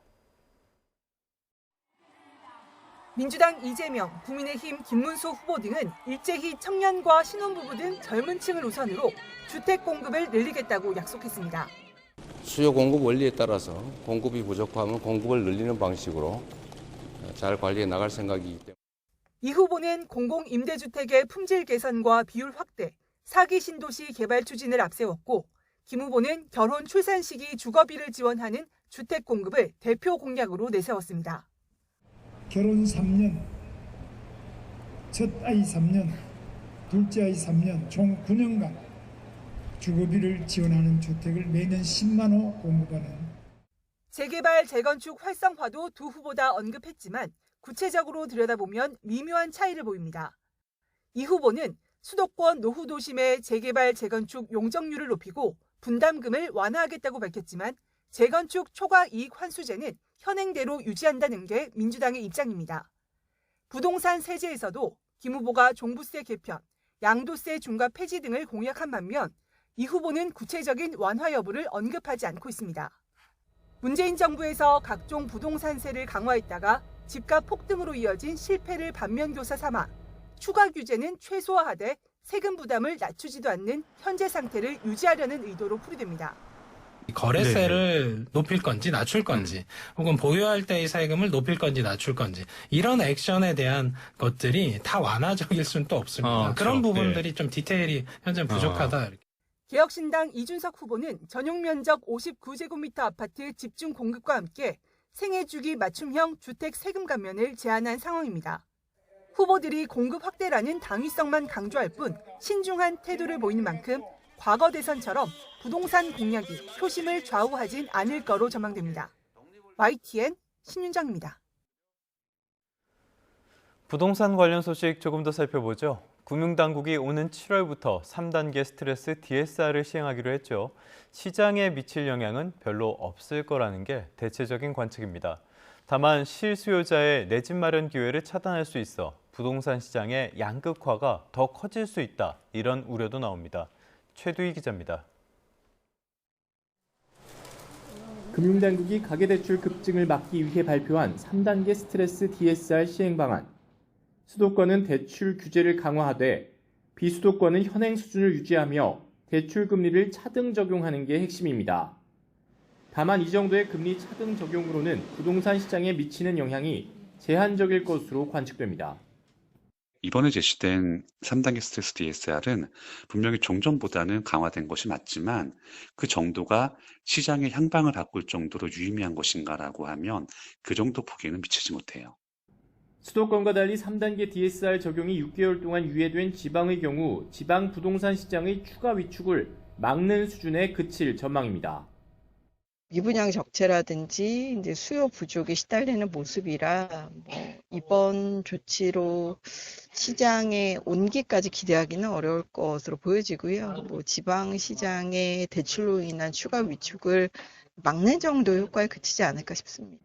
민주당 이재명, 국민의힘 김문수 후보 등은 일제히 청년과 신혼부부 등 젊은 층을 우선으로 주택 공급을 늘리겠다고 약속했습니다. 수요 공급 원리에 따라서 공급이 부족하면 공급을 늘리는 방식으로 잘 관리해 나갈 생각이기 때문에. 이 후보는 공공임대주택의 품질 개선과 비율 확대, 사기 신도시 개발 추진을 앞세웠고 김 후보는 결혼 출산 시기 주거비를 지원하는 주택 공급을 대표 공약으로 내세웠습니다. 결혼 3년, 첫 아이 3년, 둘째 아이 3년, 총 9년간 주거비를 지원하는 주택을 매년 10만 호 공급하는. 재개발, 재건축 활성화도 두 후보 다 언급했지만 구체적으로 들여다보면 미묘한 차이를 보입니다. 이 후보는 수도권 노후 도심의 재개발, 재건축 용적률을 높이고 분담금을 완화하겠다고 밝혔지만 재건축 초과 이익 환수제는 현행대로 유지한다는 게 민주당의 입장입니다. 부동산 세제에서도 김 후보가 종부세 개편, 양도세 중과 폐지 등을 공약한 반면 이 후보는 구체적인 완화 여부를 언급하지 않고 있습니다. 문재인 정부에서 각종 부동산세를 강화했다가 집값 폭등으로 이어진 실패를 반면교사 삼아 추가 규제는 최소화하되 세금 부담을 낮추지도 않는 현재 상태를 유지하려는 의도로 풀이됩니다. 거래세를 높일 건지 낮출 건지 혹은 보유할 때의 세금을 높일 건지 낮출 건지 이런 액션에 대한 것들이 다 완화적일 수는 또 없습니다. 그런 부분들이 좀 디테일이 현재 부족하다. 개혁신당 이준석 후보는 전용 면적 59제곱미터 아파트 집중 공급과 함께 생애주기 맞춤형 주택 세금 감면을 제안한 상황입니다. 후보들이 공급 확대라는 당위성만 강조할 뿐 신중한 태도를 보이는 만큼 과거 대선처럼 부동산 공약이 표심을 좌우하진 않을 거로 전망됩니다. YTN 신윤정입니다. 부동산 관련 소식 조금 더 살펴보죠. 금융당국이 오는 7월부터 3단계 스트레스 DSR을 시행하기로 했죠. 시장에 미칠 영향은 별로 없을 거라는 게 대체적인 관측입니다. 다만 실수요자의 내 집 마련 기회를 차단할 수 있어 부동산 시장의 양극화가 더 커질 수 있다. 이런 우려도 나옵니다. 최두희 기자입니다. 금융당국이 가계대출 급증을 막기 위해 발표한 3단계 스트레스 DSR 시행 방안. 수도권은 대출 규제를 강화하되 비수도권은 현행 수준을 유지하며 대출 금리를 차등 적용하는 게 핵심입니다. 다만 이 정도의 금리 차등 적용으로는 부동산 시장에 미치는 영향이 제한적일 것으로 관측됩니다. 이번에 제시된 3단계 스트레스 DSR은 분명히 종전보다는 강화된 것이 맞지만 그 정도가 시장의 향방을 바꿀 정도로 유의미한 것인가라고 하면 그 정도 포기는 미치지 못해요. 수도권과 달리 3단계 DSR 적용이 6개월 동안 유예된 지방의 경우 지방 부동산 시장의 추가 위축을 막는 수준에 그칠 전망입니다. 미분양 적체라든지 이제 수요 부족에 시달리는 모습이라 이번 조치로 시장의 온기까지 기대하기는 어려울 것으로 보여지고요. 지방 시장의 대출로 인한 추가 위축을 막는 정도의 효과에 그치지 않을까 싶습니다.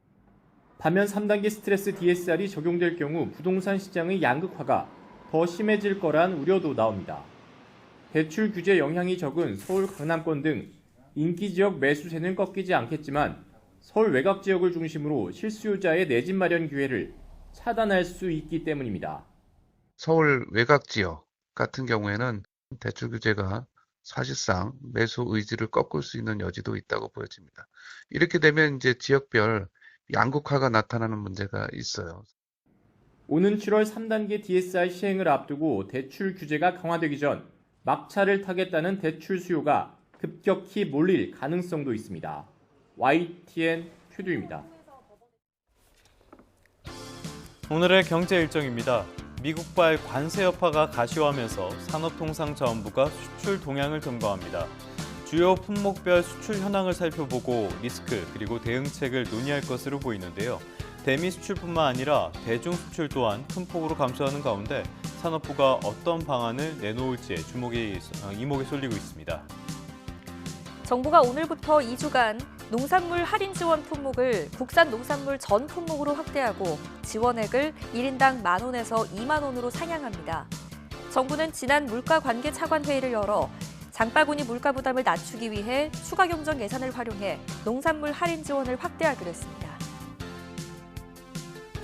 반면 3단계 스트레스 DSR이 적용될 경우 부동산 시장의 양극화가 더 심해질 거란 우려도 나옵니다. 대출 규제 영향이 적은 서울 강남권 등 인기 지역 매수세는 꺾이지 않겠지만 서울 외곽 지역을 중심으로 실수요자의 내 집 마련 기회를 차단할 수 있기 때문입니다. 서울 외곽 지역 같은 경우에는 대출 규제가 사실상 매수 의지를 꺾을 수 있는 여지도 있다고 보여집니다. 이렇게 되면 이제 지역별 양극화가 나타나는 문제가 있어요. 오는 7월 3단계 DSR 시행을 앞두고 대출 규제가 강화되기 전 막차를 타겠다는 대출 수요가 급격히 몰릴 가능성도 있습니다. YTN 최두입니다. 오늘의 경제 일정입니다. 미국발 관세 여파가 가시화하면서 산업통상자원부가 수출 동향을 점검합니다. 주요 품목별 수출 현황을 살펴보고 리스크 그리고 대응책을 논의할 것으로 보이는데요. 대미 수출뿐만 아니라 대중 수출 또한 큰 폭으로 감소하는 가운데 산업부가 어떤 방안을 내놓을지에 이목이 쏠리고 있습니다. 정부가 오늘부터 2주간 농산물 할인 지원 품목을 국산 농산물 전 품목으로 확대하고 지원액을 1인당 10,000원에서 20,000원으로 상향합니다. 정부는 지난 물가관계 차관회의를 열어 장바구니 물가 부담을 낮추기 위해 추가 경정 예산을 활용해 농산물 할인 지원을 확대하기로 했습니다.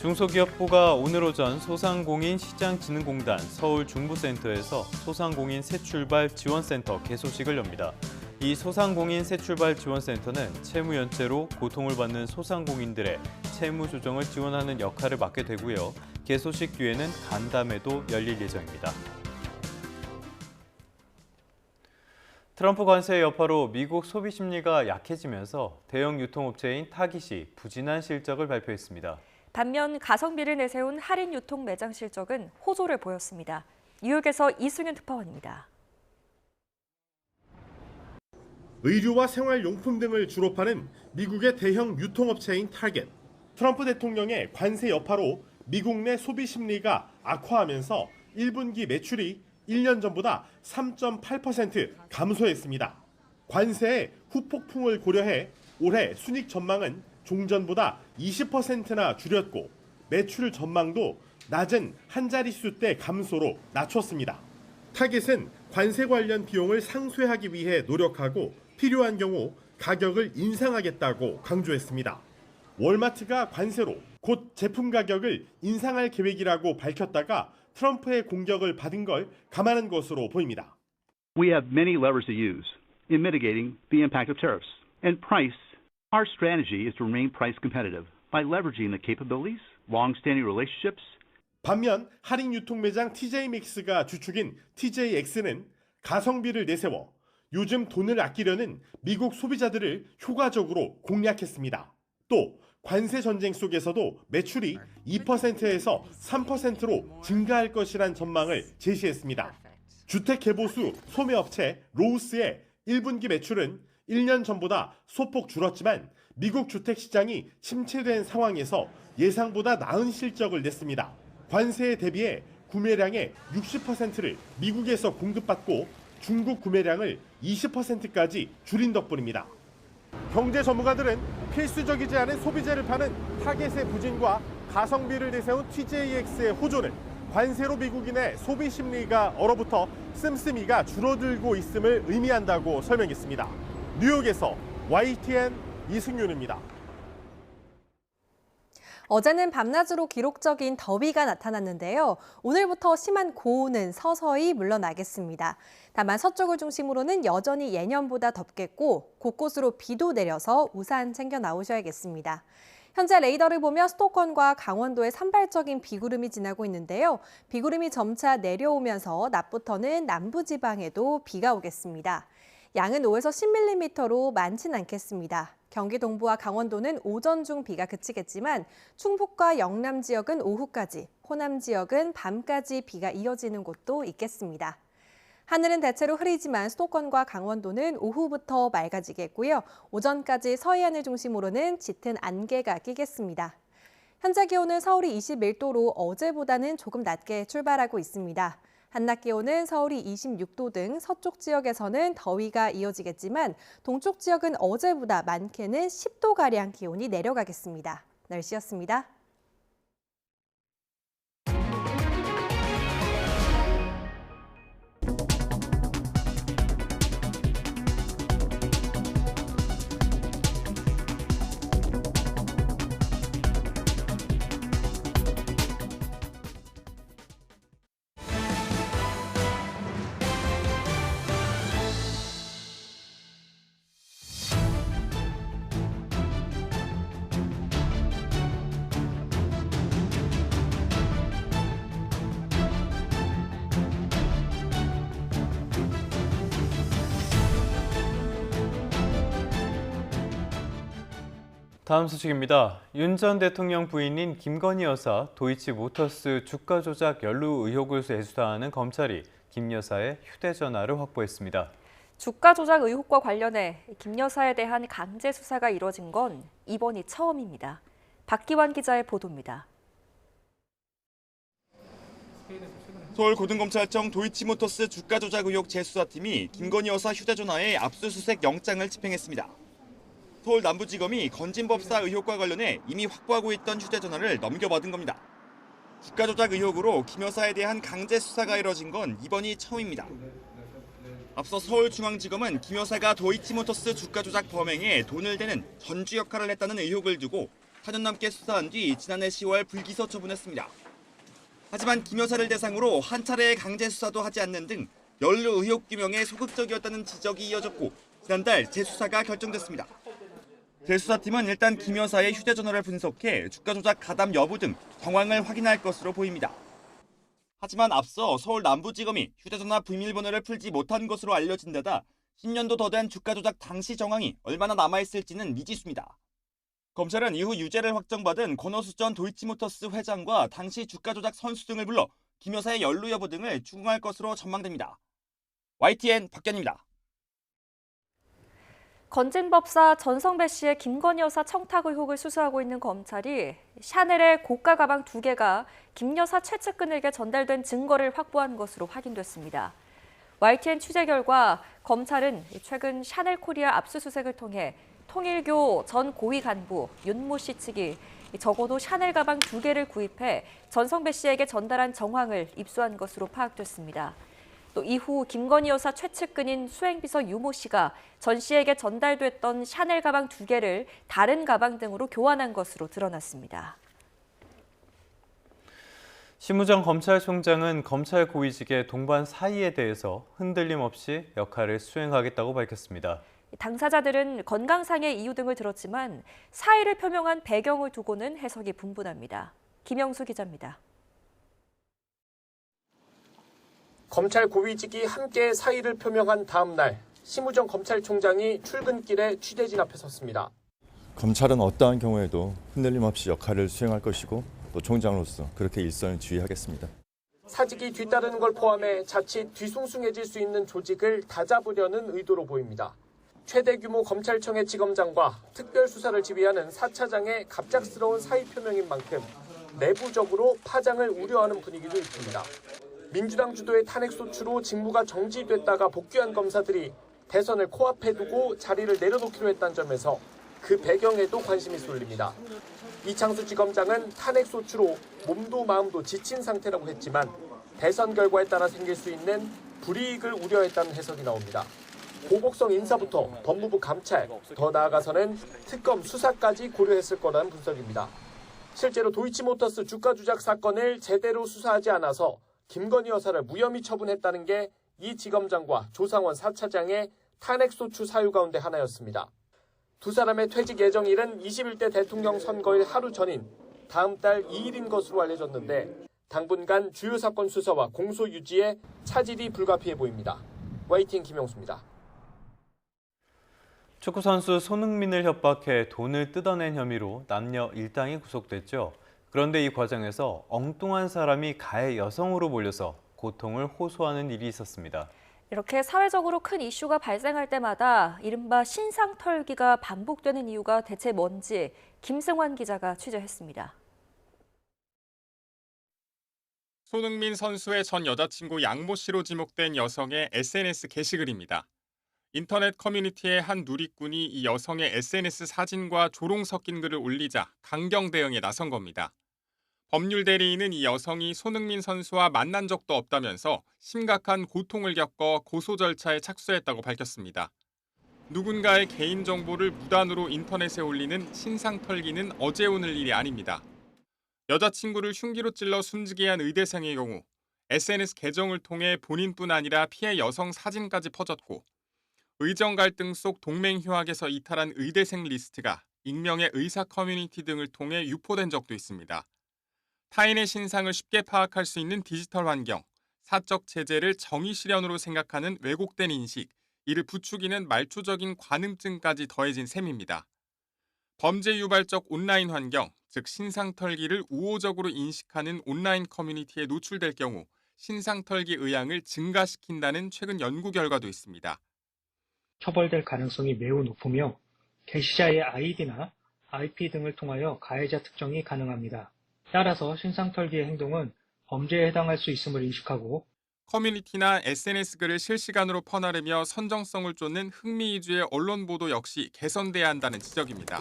중소기업부가 오늘 오전 소상공인 시장진흥공단 서울중부센터에서 소상공인 새출발 지원센터 개소식을 엽니다. 이 소상공인 새출발 지원센터는 채무연체로 고통을 받는 소상공인들의 채무 조정을 지원하는 역할을 맡게 되고요. 개소식 뒤에는 간담회도 열릴 예정입니다. 트럼프 관세의 여파로 미국 소비 심리가 약해지면서 대형 유통업체인 타깃이 부진한 실적을 발표했습니다. 반면 가성비를 내세운 할인 유통 매장 실적은 호조를 보였습니다. 뉴욕에서 이승윤 특파원입니다. 의류와 생활용품 등을 주로 파는 미국의 대형 유통업체인 타겟. 트럼프 대통령의 관세 여파로 미국 내 소비 심리가 악화하면서 1분기 매출이 1년 전보다 3.8% 감소했습니다. 관세의 후폭풍을 고려해 올해 순이익 전망은 종전보다 20%나 줄였고 매출 전망도 낮은 한 자릿수대 감소로 낮췄습니다. 타겟은 관세 관련 비용을 상쇄하기 위해 노력하고 필요한 경우 가격을 인상하겠다고 강조했습니다. 월마트가 관세로 곧 제품 가격을 인상할 계획이라고 밝혔다가 트럼프의 공격을 받은 걸 감안한 것으로 보입니다. We have many levers to use in mitigating the impact of tariffs. And price, our strategy is to remain price competitive by leveraging the capabilities, long-standing relationships. 반면 할인 유통 매장 TJmaxx가 주축인 TJX는 가성비를 내세워 요즘 돈을 아끼려는 미국 소비자들을 효과적으로 공략했습니다. 또 관세 전쟁 속에서도 매출이 2%에서 3%로 증가할 것이란 전망을 제시했습니다. 주택개보수 소매업체 로우스의 1분기 매출은 1년 전보다 소폭 줄었지만 미국 주택시장이 침체된 상황에서 예상보다 나은 실적을 냈습니다. 관세에 대비해 구매량의 60%를 미국에서 공급받고 중국 구매량을 20%까지 줄인 덕분입니다. 경제 전문가들은 필수적이지 않은 소비재를 파는 타겟의 부진과 가성비를 내세운 TJX의 호조는 관세로 미국인의 소비 심리가 얼어붙어 씀씀이가 줄어들고 있음을 의미한다고 설명했습니다. 뉴욕에서 YTN 이승윤입니다. 어제는 밤낮으로 기록적인 더위가 나타났는데요. 오늘부터 심한 고온은 서서히 물러나겠습니다. 다만 서쪽을 중심으로는 여전히 예년보다 덥겠고 곳곳으로 비도 내려서 우산 챙겨 나오셔야겠습니다. 현재 레이더를 보면 수도권과 강원도에 산발적인 비구름이 지나고 있는데요. 비구름이 점차 내려오면서 낮부터는 남부지방에도 비가 오겠습니다. 양은 5에서 10mm로 많진 않겠습니다. 경기 동부와 강원도는 오전 중 비가 그치겠지만 충북과 영남 지역은 오후까지, 호남 지역은 밤까지 비가 이어지는 곳도 있겠습니다. 하늘은 대체로 흐리지만 수도권과 강원도는 오후부터 맑아지겠고요. 오전까지 서해안을 중심으로는 짙은 안개가 끼겠습니다. 현재 기온은 서울이 21도로 어제보다는 조금 낮게 출발하고 있습니다. 한낮 기온은 서울이 26도 등 서쪽 지역에서는 더위가 이어지겠지만 동쪽 지역은 어제보다 많게는 10도가량 기온이 내려가겠습니다. 날씨였습니다. 다음 소식입니다. 윤 전 대통령 부인인 김건희 여사 도이치모터스 주가 조작 연루 의혹을 재수사하는 검찰이 김 여사의 휴대전화를 확보했습니다. 주가 조작 의혹과 관련해 김 여사에 대한 강제 수사가 이뤄진 건 이번이 처음입니다. 박기환 기자의 보도입니다. 서울고등검찰청 도이치모터스 주가 조작 의혹 재수사팀이 김건희 여사 휴대전화에 압수수색 영장을 집행했습니다. 서울 남부지검이 건진법사 의혹과 관련해 이미 확보하고 있던 휴대전화를 넘겨받은 겁니다. 주가 조작 의혹으로 김 여사에 대한 강제 수사가 이뤄진 건 이번이 처음입니다. 앞서 서울중앙지검은 김 여사가 도이치모터스 주가 조작 범행에 돈을 대는 전주 역할을 했다는 의혹을 두고 4년 넘게 수사한 뒤 지난해 10월 불기소 처분했습니다. 하지만 김 여사를 대상으로 한 차례의 강제 수사도 하지 않는 등 연루 의혹 규명에 소극적이었다는 지적이 이어졌고 지난달 재수사가 결정됐습니다. 재수사팀은 일단 김 여사의 휴대전화를 분석해 주가 조작 가담 여부 등 정황을 확인할 것으로 보입니다. 하지만 앞서 서울 남부지검이 휴대전화 비밀번호를 풀지 못한 것으로 알려진 데다 10년도 더 된 주가 조작 당시 정황이 얼마나 남아있을지는 미지수입니다. 검찰은 이후 유죄를 확정받은 권오수 전 도이치모터스 회장과 당시 주가 조작 선수 등을 불러 김 여사의 연루 여부 등을 추궁할 것으로 전망됩니다. YTN 박견입니다. 건진법사 전성배 씨의 김건희 여사 청탁 의혹을 수사하고 있는 검찰이 샤넬의 고가 가방 2개가 김 여사 최측근에게 전달된 증거를 확보한 것으로 확인됐습니다. YTN 취재 결과 검찰은 최근 샤넬 코리아 압수수색을 통해 통일교 전 고위 간부 윤모 씨 측이 적어도 샤넬 가방 2개를 구입해 전성배 씨에게 전달한 정황을 입수한 것으로 파악됐습니다. 또 이후 김건희 여사 최측근인 수행비서 유모 씨가 전 씨에게 전달됐던 샤넬 가방 2개를 다른 가방 등으로 교환한 것으로 드러났습니다. 심우정 검찰총장은 검찰 고위직의 동반 사의에 대해서 흔들림 없이 역할을 수행하겠다고 밝혔습니다. 당사자들은 건강상의 이유 등을 들었지만 사의를 표명한 배경을 두고는 해석이 분분합니다. 김영수 기자입니다. 검찰 고위직이 함께 사의를 표명한 다음 날 심우정 검찰총장이 출근길에 취재진 앞에 섰습니다. 검찰은 어떠한 경우에도 흔들림 없이 역할을 수행할 것이고 또 총장으로서 그렇게 일선을 지휘하겠습니다. 사직이 뒤따르는 걸 포함해 자칫 뒤숭숭해질 수 있는 조직을 다잡으려는 의도로 보입니다. 최대 규모 검찰청의 지검장과 특별수사를 지휘하는 4차장의 갑작스러운 사의 표명인 만큼 내부적으로 파장을 우려하는 분위기도 있습니다. 민주당 주도의 탄핵소추로 직무가 정지됐다가 복귀한 검사들이 대선을 코앞에 두고 자리를 내려놓기로 했다는 점에서 그 배경에도 관심이 쏠립니다. 이창수 지검장은 탄핵소추로 몸도 마음도 지친 상태라고 했지만 대선 결과에 따라 생길 수 있는 불이익을 우려했다는 해석이 나옵니다. 보복성 인사부터 법무부 감찰, 더 나아가서는 특검 수사까지 고려했을 거라는 분석입니다. 실제로 도이치모터스 주가 조작 사건을 제대로 수사하지 않아서 김건희 여사를 무혐의 처분했다는 게 이 지검장과 조상원 4차장의 탄핵소추 사유 가운데 하나였습니다. 두 사람의 퇴직 예정일은 21대 대통령 선거일 하루 전인 다음 달 2일인 것으로 알려졌는데 당분간 주요 사건 수사와 공소 유지에 차질이 불가피해 보입니다. YTN 김영수입니다. 축구선수 손흥민을 협박해 돈을 뜯어낸 혐의로 남녀 일당이 구속됐죠. 그런데 이 과정에서 엉뚱한 사람이 가해 여성으로 몰려서 고통을 호소하는 일이 있었습니다. 이렇게 사회적으로 큰 이슈가 발생할 때마다 이른바 신상털기가 반복되는 이유가 대체 뭔지 김승환 기자가 취재했습니다. 손흥민 선수의 전 여자친구 양모 씨로 지목된 여성의 SNS 게시글입니다. 인터넷 커뮤니티의 한 누리꾼이 이 여성의 SNS 사진과 조롱 섞인 글을 올리자 강경 대응에 나선 겁니다. 법률 대리인은 이 여성이 손흥민 선수와 만난 적도 없다면서 심각한 고통을 겪어 고소 절차에 착수했다고 밝혔습니다. 누군가의 개인정보를 무단으로 인터넷에 올리는 신상털기는 어제 오늘 일이 아닙니다. 여자친구를 흉기로 찔러 숨지게 한 의대생의 경우 SNS 계정을 통해 본인뿐 아니라 피해 여성 사진까지 퍼졌고 의정 갈등 속 동맹휴학에서 이탈한 의대생 리스트가 익명의 의사 커뮤니티 등을 통해 유포된 적도 있습니다. 타인의 신상을 쉽게 파악할 수 있는 디지털 환경, 사적 체제를 정의 실현으로 생각하는 왜곡된 인식, 이를 부추기는 말초적인 관음증까지 더해진 셈입니다. 범죄 유발적 온라인 환경, 즉 신상털기를 우호적으로 인식하는 온라인 커뮤니티에 노출될 경우 신상털기 의향을 증가시킨다는 최근 연구 결과도 있습니다. 처벌될 가능성이 매우 높으며 게시자의 아이디나 IP 등을 통하여 가해자 특정이 가능합니다. 따라서 신상털기의 행동은 범죄에 해당할 수 있음을 인식하고 커뮤니티나 SNS 글을 실시간으로 퍼나르며 선정성을 쫓는 흥미 위주의 언론 보도 역시 개선돼야 한다는 지적입니다.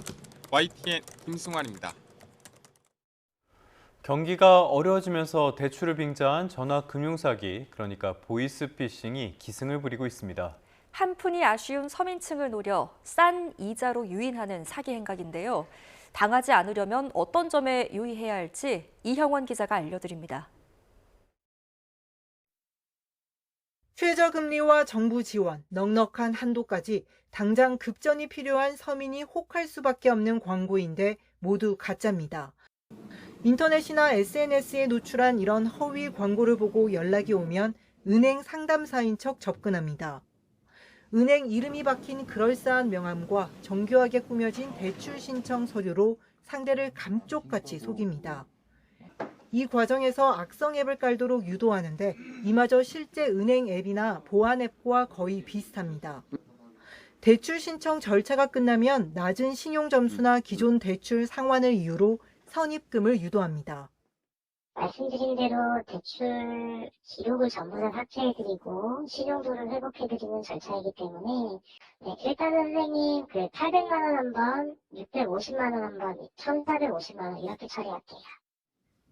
YTN 김승환입니다. 경기가 어려워지면서 대출을 빙자한 전화금융사기, 그러니까 보이스피싱이 기승을 부리고 있습니다. 한 푼이 아쉬운 서민층을 노려 싼 이자로 유인하는 사기 행각인데요. 당하지 않으려면 어떤 점에 유의해야 할지 이형원 기자가 알려드립니다. 최저금리와 정부 지원, 넉넉한 한도까지 당장 급전이 필요한 서민이 혹할 수밖에 없는 광고인데 모두 가짜입니다. 인터넷이나 SNS에 노출한 이런 허위 광고를 보고 연락이 오면 은행 상담사인 척 접근합니다. 은행 이름이 박힌 그럴싸한 명함과 정교하게 꾸며진 대출 신청 서류로 상대를 감쪽같이 속입니다. 이 과정에서 악성 앱을 깔도록 유도하는데 이마저 실제 은행 앱이나 보안 앱과 거의 비슷합니다. 대출 신청 절차가 끝나면 낮은 신용 점수나 기존 대출 상환을 이유로 선입금을 유도합니다. 말씀드린 대로 대출 기록을 전부 다 삭제해드리고 신용도를 회복해드리는 절차이기 때문에 일단은 선생님 800만 원 한 번, 650만 원 한 번, 1,450만 원 이렇게 처리할게요.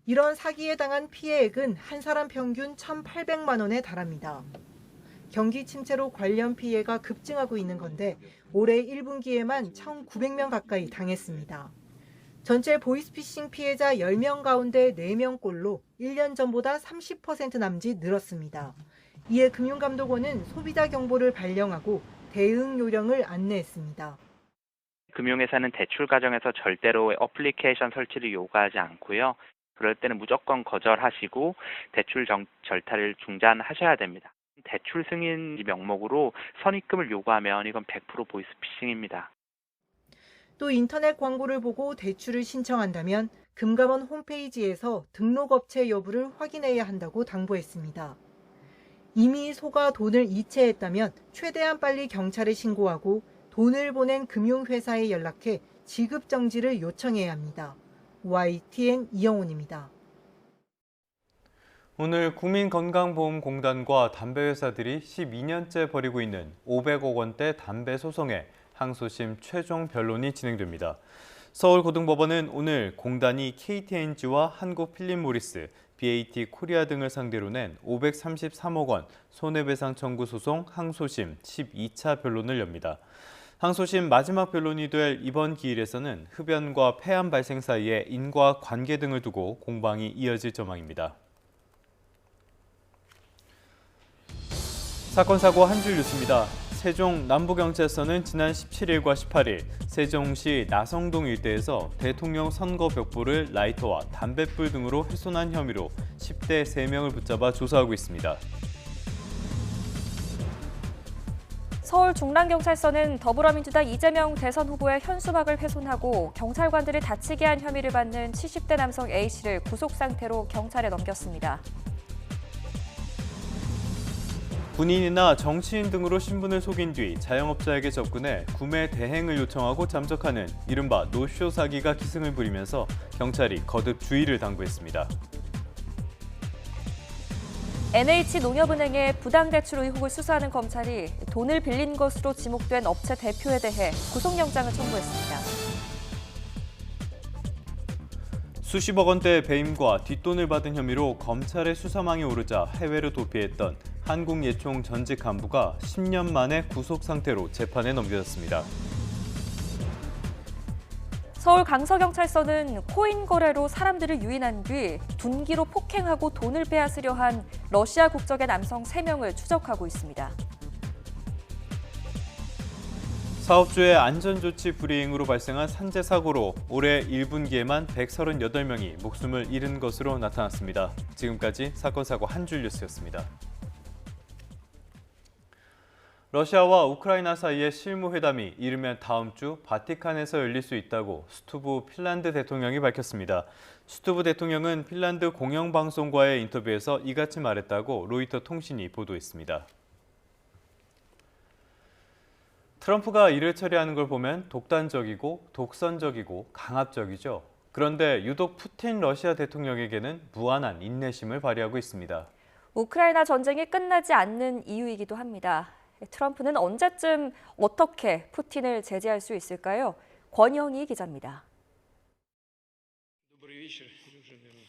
이런 사기에 당한 피해액은 한 사람 평균 1,800만 원에 달합니다. 경기 침체로 관련 피해가 급증하고 있는 건데 올해 1분기에만 1,900명 가까이 당했습니다. 전체 보이스피싱 피해자 10명 가운데 4명꼴로 1년 전보다 30% 남짓 늘었습니다. 이에 금융감독원은 소비자 경보를 발령하고 대응 요령을 안내했습니다. 금융회사는 대출 과정에서 절대로 어플리케이션 설치를 요구하지 않고요. 그럴 때는 무조건 거절하시고 대출 절차를 중단하셔야 됩니다. 대출 승인 명목으로 선입금을 요구하면 이건 100% 보이스피싱입니다. 또 인터넷 광고를 보고 대출을 신청한다면 금감원 홈페이지에서 등록업체 여부를 확인해야 한다고 당부했습니다. 이미 속아 돈을 이체했다면 최대한 빨리 경찰에 신고하고 돈을 보낸 금융회사에 연락해 지급 정지를 요청해야 합니다. YTN 이영훈입니다. 오늘 국민건강보험공단과 담배회사들이 12년째 벌이고 있는 500억 원대 담배 소송에 항소심 최종 변론이 진행됩니다. 서울고등법원은 오늘 공단이 KT&G와 한국필립모리스, BAT 코리아 등을 상대로 낸 533억 원 손해배상 청구 소송 항소심 12차 변론을 엽니다. 항소심 마지막 변론이 될 이번 기일에서는 흡연과 폐암 발생 사이의 인과관계 등을 두고 공방이 이어질 전망입니다. 사건, 사고 한 줄 뉴스입니다. 세종 남부경찰서는 지난 17일과 18일 세종시 나성동 일대에서 대통령 선거 벽보를 라이터와 담뱃불 등으로 훼손한 혐의로 10대 3명을 붙잡아 조사하고 있습니다. 서울 중랑경찰서는 더불어민주당 이재명 대선 후보의 현수막을 훼손하고 경찰관들을 다치게 한 혐의를 받는 70대 남성 A씨를 구속 상태로 경찰에 넘겼습니다. 군인이나 정치인 등으로 신분을 속인 뒤 자영업자에게 접근해 구매 대행을 요청하고 잠적하는 이른바 노쇼 사기가 기승을 부리면서 경찰이 거듭 주의를 당부했습니다. NH농협은행의 부당대출 의혹을 수사하는 검찰이 돈을 빌린 것으로 지목된 업체 대표에 대해 구속영장을 청구했습니다. 수십억 원대 배임과 뒷돈을 받은 혐의로 검찰의 수사망에 오르자 해외로 도피했던 한국예총 전직 간부가 10년 만에 구속 상태로 재판에 넘겨졌습니다. 서울 강서경찰서는 코인 거래로 사람들을 유인한 뒤 둔기로 폭행하고 돈을 빼앗으려 한 러시아 국적의 남성 3명을 추적하고 있습니다. 사업주의 안전조치 불이행으로 발생한 산재 사고로 올해 1분기에만 138명이 목숨을 잃은 것으로 나타났습니다. 지금까지 사건 사고 한 줄 뉴스였습니다. 러시아와 우크라이나 사이의 실무회담이 이르면 다음 주 바티칸에서 열릴 수 있다고 스투브 핀란드 대통령이 밝혔습니다. 스투브 대통령은 핀란드 공영방송과의 인터뷰에서 이같이 말했다고 로이터 통신이 보도했습니다. 트럼프가 일을 처리하는 걸 보면 독단적이고 독선적이고 강압적이죠. 그런데 유독 푸틴 러시아 대통령에게는 무한한 인내심을 발휘하고 있습니다. 우크라이나 전쟁이 끝나지 않는 이유이기도 합니다. 트럼프는 언제쯤 어떻게 푸틴을 제재할 수 있을까요? 권영희 기자입니다.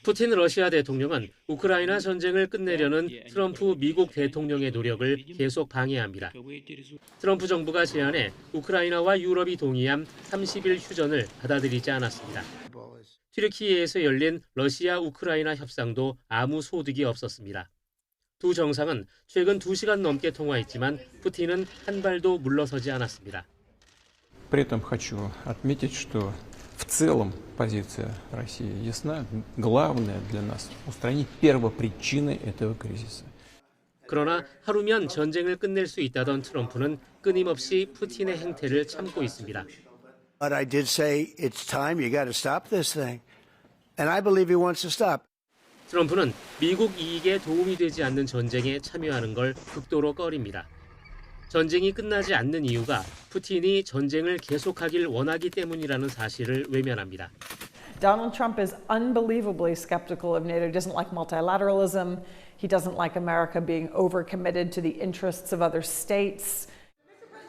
푸틴 러시아 대통령은 우크라이나 전쟁을 끝내려는 트럼프 미국 대통령의 노력을 계속 방해합니다. 트럼프 정부가 제안해 우크라이나와 유럽이 동의한 30일 휴전을 받아들이지 않았습니다. 튀르키예에서 열린 러시아 우크라이나 협상도 아무 소득이 없었습니다. 두 정상은 최근 2시간 넘게 통화했지만 푸틴은 한 발도 물러서지 않았습니다. При этом хочу отметить, что в целом позиция России ясна. Главное для нас устранить первопричины этого кризиса. 그러나 하루면 전쟁을 끝낼 수 있다던 트럼프는 끊임없이 푸틴의 행태를 참고 있습니다. But I did say it's time. You got to stop this thing, and I believe he wants to stop. 트럼프는 미국 이익에 도움이 되지 않는 전쟁에 참여하는 걸 극도로 꺼립니다. 전쟁이 끝나지 않는 이유가 푸틴이 전쟁을 계속하길 원하기 때문이라는 사실을 외면합니다. Donald Trump is unbelievably skeptical of NATO. He doesn't like multilateralism. He doesn't like America being overcommitted to the interests of other states.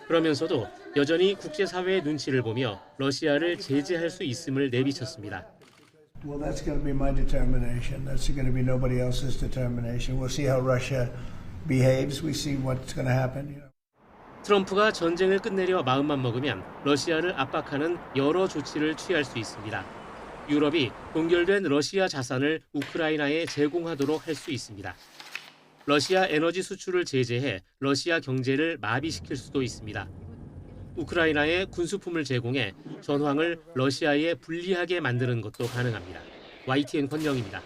그러면서도 여전히 국제사회의 눈치를 보며 러시아를 제재할 수 있음을 내비쳤습니다. Well, that's going to be my determination. That's going to be nobody else's determination. We'll see how Russia behaves. We see what's going to happen. 트럼프가 전쟁을 끝내려 마음만 먹으면 러시아를 압박하는 여러 조치를 취할 수 있습니다. 유럽이 동결된 러시아 자산을 우크라이나에 제공하도록 할 수 있습니다. 러시아 에너지 수출을 제재해 러시아 경제를 마비시킬 수도 있습니다. 우크라이나에 군수품을 제공해 전황을 러시아에 불리하게 만드는 것도 가능합니다. YTN 권영입니다.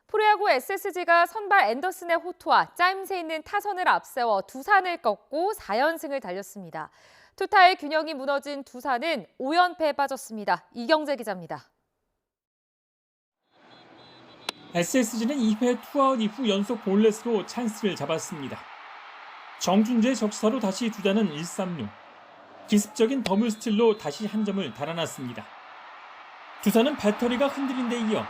프로야구 SSG가 선발 앤더슨의 호투와 짜임새 있는 타선을 앞세워 두산을 꺾고 4연승을 달렸습니다. 투타의 균형이 무너진 두산은 5연패에 빠졌습니다. 이경재 기자입니다. SSG는 2회 투아웃 이후 연속 볼넷으로 찬스를 잡았습니다. 정준재의 적시타로 다시 두산은 1-3루. 기습적인 더블 스틸로 다시 한 점을 달아났습니다. 두산은 배터리가 흔들린 데 이어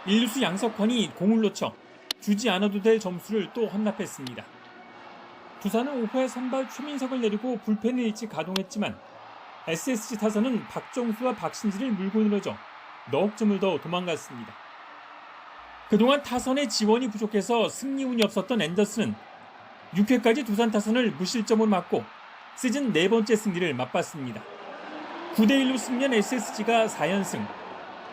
1루수 양석환이 공을 놓쳐 주지 않아도 될 점수를 또 헌납했습니다. 두산은 5회 선발 최민석을 내리고 불펜을 일찍 가동했지만 SSG 타선은 박정수와 박신지를 물고 늘어져 넉 점을 더 도망갔습니다. 그동안 타선의 지원이 부족해서 승리운이 없었던 앤더슨은 6회까지 두산 타선을 무실점으로 막고 시즌 4번째 승리를 맛봤습니다. 9대1로 승리한 SSG가 4연승.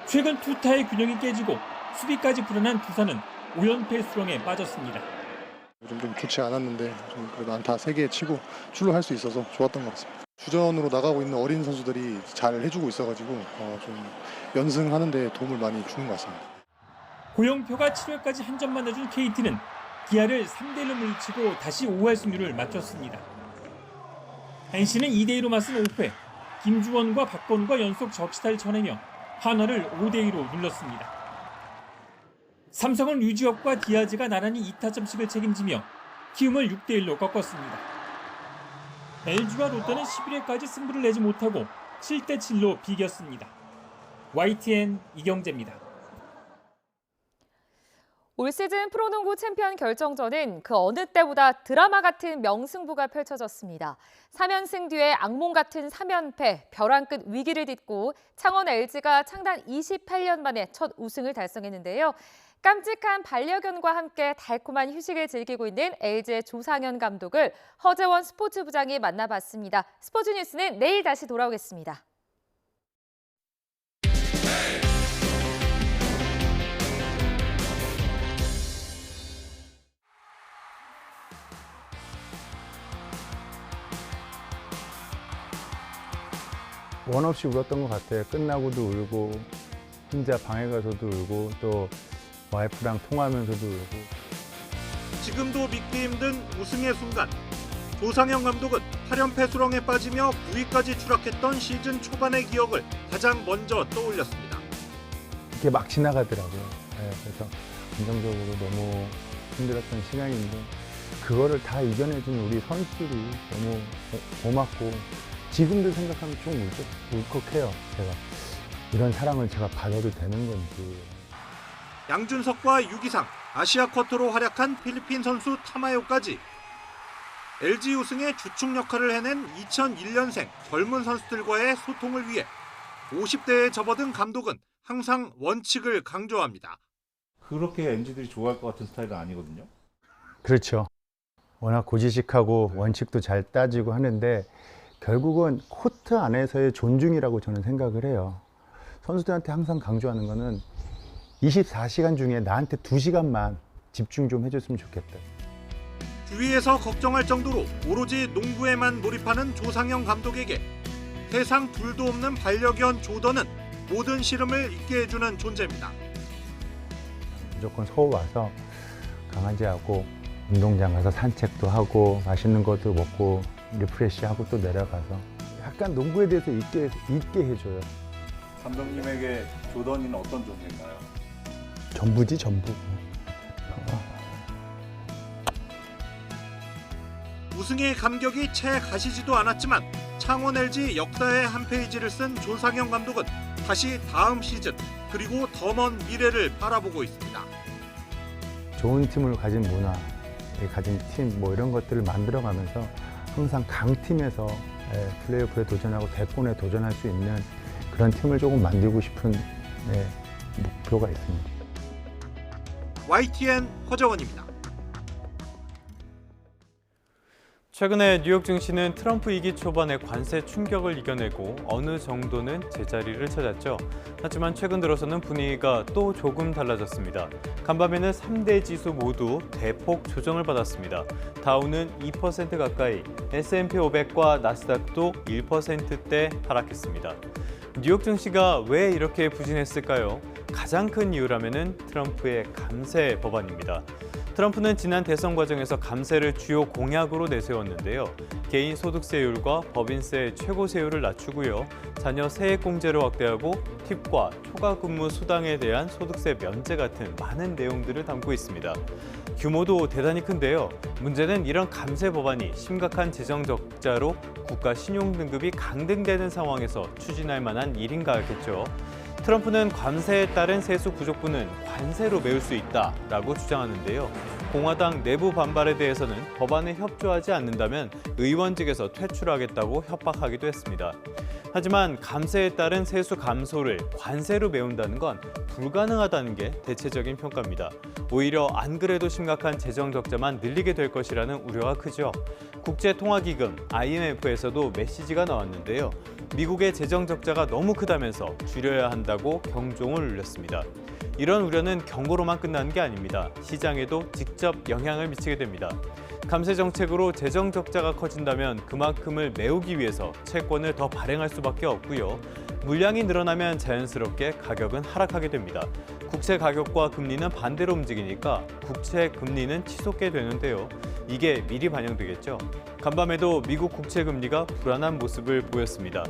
최근 투타의 균형이 깨지고 수비까지 불안한 두산은 5연패 수렁에 빠졌습니다. 좀 좋지 않았는데 좀 그래도 안타 3개 치고 출루할 수 있어서 좋았던 것 같습니다. 주전으로 나가고 있는 어린 선수들이 잘 해주고 있어가지고 좀 연승하는 데 도움을 많이 주는 것 같습니다. 고영표가 7회까지 한 점만 내준 KT는 기아를 3대1로 물리치고 다시 5할 승률을 맞췄습니다. NC는 2대2로 맞선 5회, 김주원과 박건우가 연속 적시타를 쳐내며 한화를 5대2로 눌렀습니다. 삼성은 류지혁과 디아즈가 나란히 2타점씩을 책임지며 키움을 6대1로 꺾었습니다. LG와 롯데는 11회까지 승부를 내지 못하고 7대7로 비겼습니다. YTN 이경재입니다. 올 시즌 프로농구 챔피언 결정전은 그 어느 때보다 드라마 같은 명승부가 펼쳐졌습니다. 3연승 뒤에 악몽 같은 3연패, 벼랑 끝 위기를 딛고 창원 LG가 창단 28년 만에 첫 우승을 달성했는데요. 깜찍한 반려견과 함께 달콤한 휴식을 즐기고 있는 LG의 조상현 감독을 허재원 스포츠부장이 만나봤습니다. 스포츠 뉴스는 내일 다시 돌아오겠습니다. 원 없이 울었던 것 같아요. 끝나고도 울고 혼자 방에 가서도 울고 또 와이프랑 통화하면서도 울고. 지금도 믿기 힘든 우승의 순간. 조상현 감독은 8연패 수렁에 빠지며 9위까지 추락했던 시즌 초반의 기억을 가장 먼저 떠올렸습니다. 이렇게 막 지나가더라고요. 네, 그래서 감정적으로 너무 힘들었던 시간인데 그거를 다 이겨내준 우리 선수들이 너무 고맙고 지금도 생각하면 좀 울컥해요. 제가 이런 사랑을 제가 받아도 되는 건지. 양준석과 유기상, 아시아 쿼터로 활약한 필리핀 선수 타마요까지 LG 우승의 주축 역할을 해낸 2001년생 젊은 선수들과의 소통을 위해 50대에 접어든 감독은 항상 원칙을 강조합니다. 그렇게 MZ들이 좋아할 것 같은 스타일은 아니거든요. 그렇죠. 워낙 고지식하고 원칙도 잘 따지고 하는데 결국은 코트 안에서의 존중이라고 저는 생각을 해요. 선수들한테 항상 강조하는 거는 24시간 중에 나한테 2시간만 집중 좀 해줬으면 좋겠다. 주위에서 걱정할 정도로 오로지 농구에만 몰입하는 조상현 감독에게 세상 둘도 없는 반려견 조던은 모든 시름을 잊게 해주는 존재입니다. 무조건 서울 와서 강아지하고 운동장 가서 산책도 하고 맛있는 것도 먹고 리프레시하고 또 내려가서 약간 농구에 대해서 잊게 해줘요. 감독님에게 조던이는 어떤 존재인가요? 전부지 전부. 우승의 감격이 채 가시지도 않았지만 창원 LG 역사의 한 페이지를 쓴 조상현 감독은 다시 다음 시즌 그리고 더 먼 미래를 바라보고 있습니다. 좋은 팀을 가진 문화, 가진 팀 뭐 이런 것들을 만들어가면서 항상 강팀에서 플레이오프에 도전하고 대권에 도전할 수 있는 그런 팀을 조금 만들고 싶은 목표가 있습니다. YTN 허정원입니다. 최근에 뉴욕 증시는 트럼프 임기 초반의 관세 충격을 이겨내고 어느 정도는 제자리를 찾았죠. 하지만 최근 들어서는 분위기가 또 조금 달라졌습니다. 간밤에는 3대 지수 모두 대폭 조정을 받았습니다. 다우는 2% 가까이, S&P 500과 나스닥도 1%대 하락했습니다. 뉴욕 증시가 왜 이렇게 부진했을까요? 가장 큰 이유라면은 트럼프의 감세 법안입니다. 트럼프는 지난 대선 과정에서 감세를 주요 공약으로 내세웠는데요. 개인 소득세율과 법인세 최고세율을 낮추고요. 자녀 세액공제를 확대하고 팁과 초과근무 수당에 대한 소득세 면제 같은 많은 내용들을 담고 있습니다. 규모도 대단히 큰데요. 문제는 이런 감세 법안이 심각한 재정 적자로 국가 신용 등급이 강등되는 상황에서 추진할 만한 일인가겠죠. 트럼프는 관세에 따른 세수 부족분은 관세로 메울 수 있다라고 주장하는데요. 공화당 내부 반발에 대해서는 법안에 협조하지 않는다면 의원직에서 퇴출하겠다고 협박하기도 했습니다. 하지만 감세에 따른 세수 감소를 관세로 메운다는 건 불가능하다는 게 대체적인 평가입니다. 오히려 안 그래도 심각한 재정 적자만 늘리게 될 것이라는 우려가 크죠. 국제통화기금 IMF에서도 메시지가 나왔는데요. 미국의 재정 적자가 너무 크다면서 줄여야 한다고 경종을 울렸습니다. 이런 우려는 경고로만 끝나는 게 아닙니다. 시장에도 직접 영향을 미치게 됩니다. 감세 정책으로 재정 적자가 커진다면 그만큼을 메우기 위해서 채권을 더 발행할 수밖에 없고요. 물량이 늘어나면 자연스럽게 가격은 하락하게 됩니다. 국채 가격과 금리는 반대로 움직이니까 국채 금리는 치솟게 되는데요. 이게 미리 반영되겠죠. 간밤에도 미국 국채 금리가 불안한 모습을 보였습니다.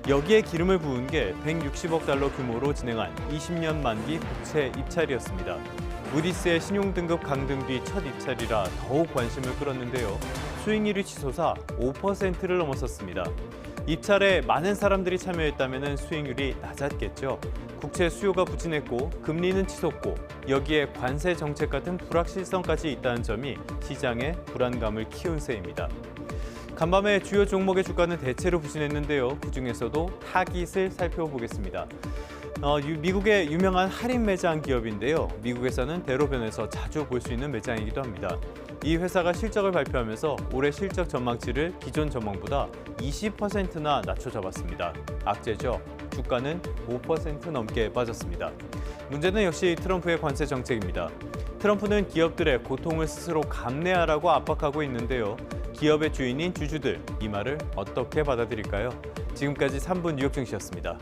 여기에 기름을 부은 게 160억 달러 규모로 진행한 20년 만기 국채 입찰이었습니다. 무디스의 신용등급 강등 뒤 첫 입찰이라 더욱 관심을 끌었는데요. 수익률이 치솟아 5%를 넘어섰습니다. 입찰에 많은 사람들이 참여했다면 수익률이 낮았겠죠. 국채 수요가 부진했고 금리는 치솟고 여기에 관세 정책 같은 불확실성까지 있다는 점이 시장의 불안감을 키운 셈입니다. 간밤에 주요 종목의 주가는 대체로 부진했는데요. 그중에서도 타깃을 살펴보겠습니다. 미국의 유명한 할인 매장 기업인데요. 미국에서는 대로변에서 자주 볼 수 있는 매장이기도 합니다. 이 회사가 실적을 발표하면서 올해 실적 전망치를 기존 전망보다 20%나 낮춰 잡았습니다. 악재죠. 주가는 5% 넘게 빠졌습니다. 문제는 역시 트럼프의 관세 정책입니다. 트럼프는 기업들의 고통을 스스로 감내하라고 압박하고 있는데요. 기업의 주인인 주주들, 이 말을 어떻게 받아들일까요? 지금까지 3분 뉴욕 증시였습니다.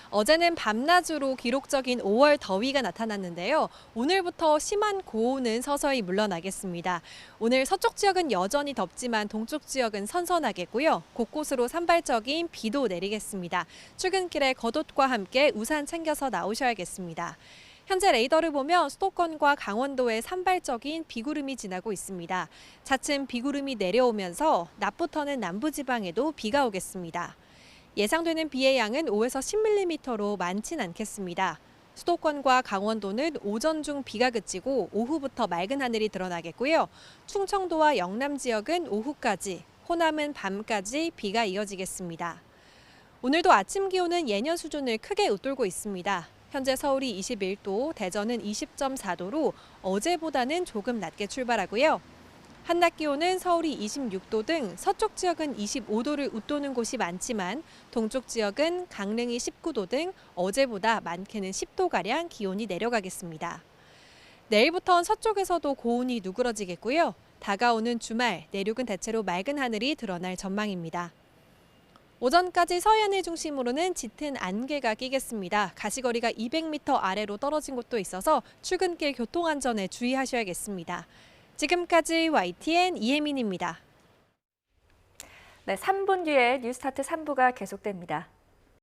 어제는 밤낮으로 기록적인 5월 더위가 나타났는데요. 오늘부터 심한 고온은 서서히 물러나겠습니다. 오늘 서쪽 지역은 여전히 덥지만 동쪽 지역은 선선하겠고요. 곳곳으로 산발적인 비도 내리겠습니다. 출근길에 겉옷과 함께 우산 챙겨서 나오셔야겠습니다. 현재 레이더를 보면 수도권과 강원도에 산발적인 비구름이 지나고 있습니다. 차츰 비구름이 내려오면서 낮부터는 남부지방에도 비가 오겠습니다. 예상되는 비의 양은 5에서 10mm로 많진 않겠습니다. 수도권과 강원도는 오전 중 비가 그치고 오후부터 맑은 하늘이 드러나겠고요. 충청도와 영남 지역은 오후까지, 호남은 밤까지 비가 이어지겠습니다. 오늘도 아침 기온은 예년 수준을 크게 웃돌고 있습니다. 현재 서울이 21도, 대전은 20.4도로 어제보다는 조금 낮게 출발하고요. 한낮 기온은 서울이 26도 등 서쪽 지역은 25도를 웃도는 곳이 많지만 동쪽 지역은 강릉이 19도 등 어제보다 많게는 10도가량 기온이 내려가겠습니다. 내일부터는 서쪽에서도 고온이 누그러지겠고요. 다가오는 주말, 내륙은 대체로 맑은 하늘이 드러날 전망입니다. 오전까지 서해안을 중심으로는 짙은 안개가 끼겠습니다. 가시거리가 200m 아래로 떨어진 곳도 있어서 출근길 교통안전에 주의하셔야겠습니다. 지금까지 YTN 이혜민입니다. 네, 3분 뒤에 뉴스타트 3부가 계속됩니다.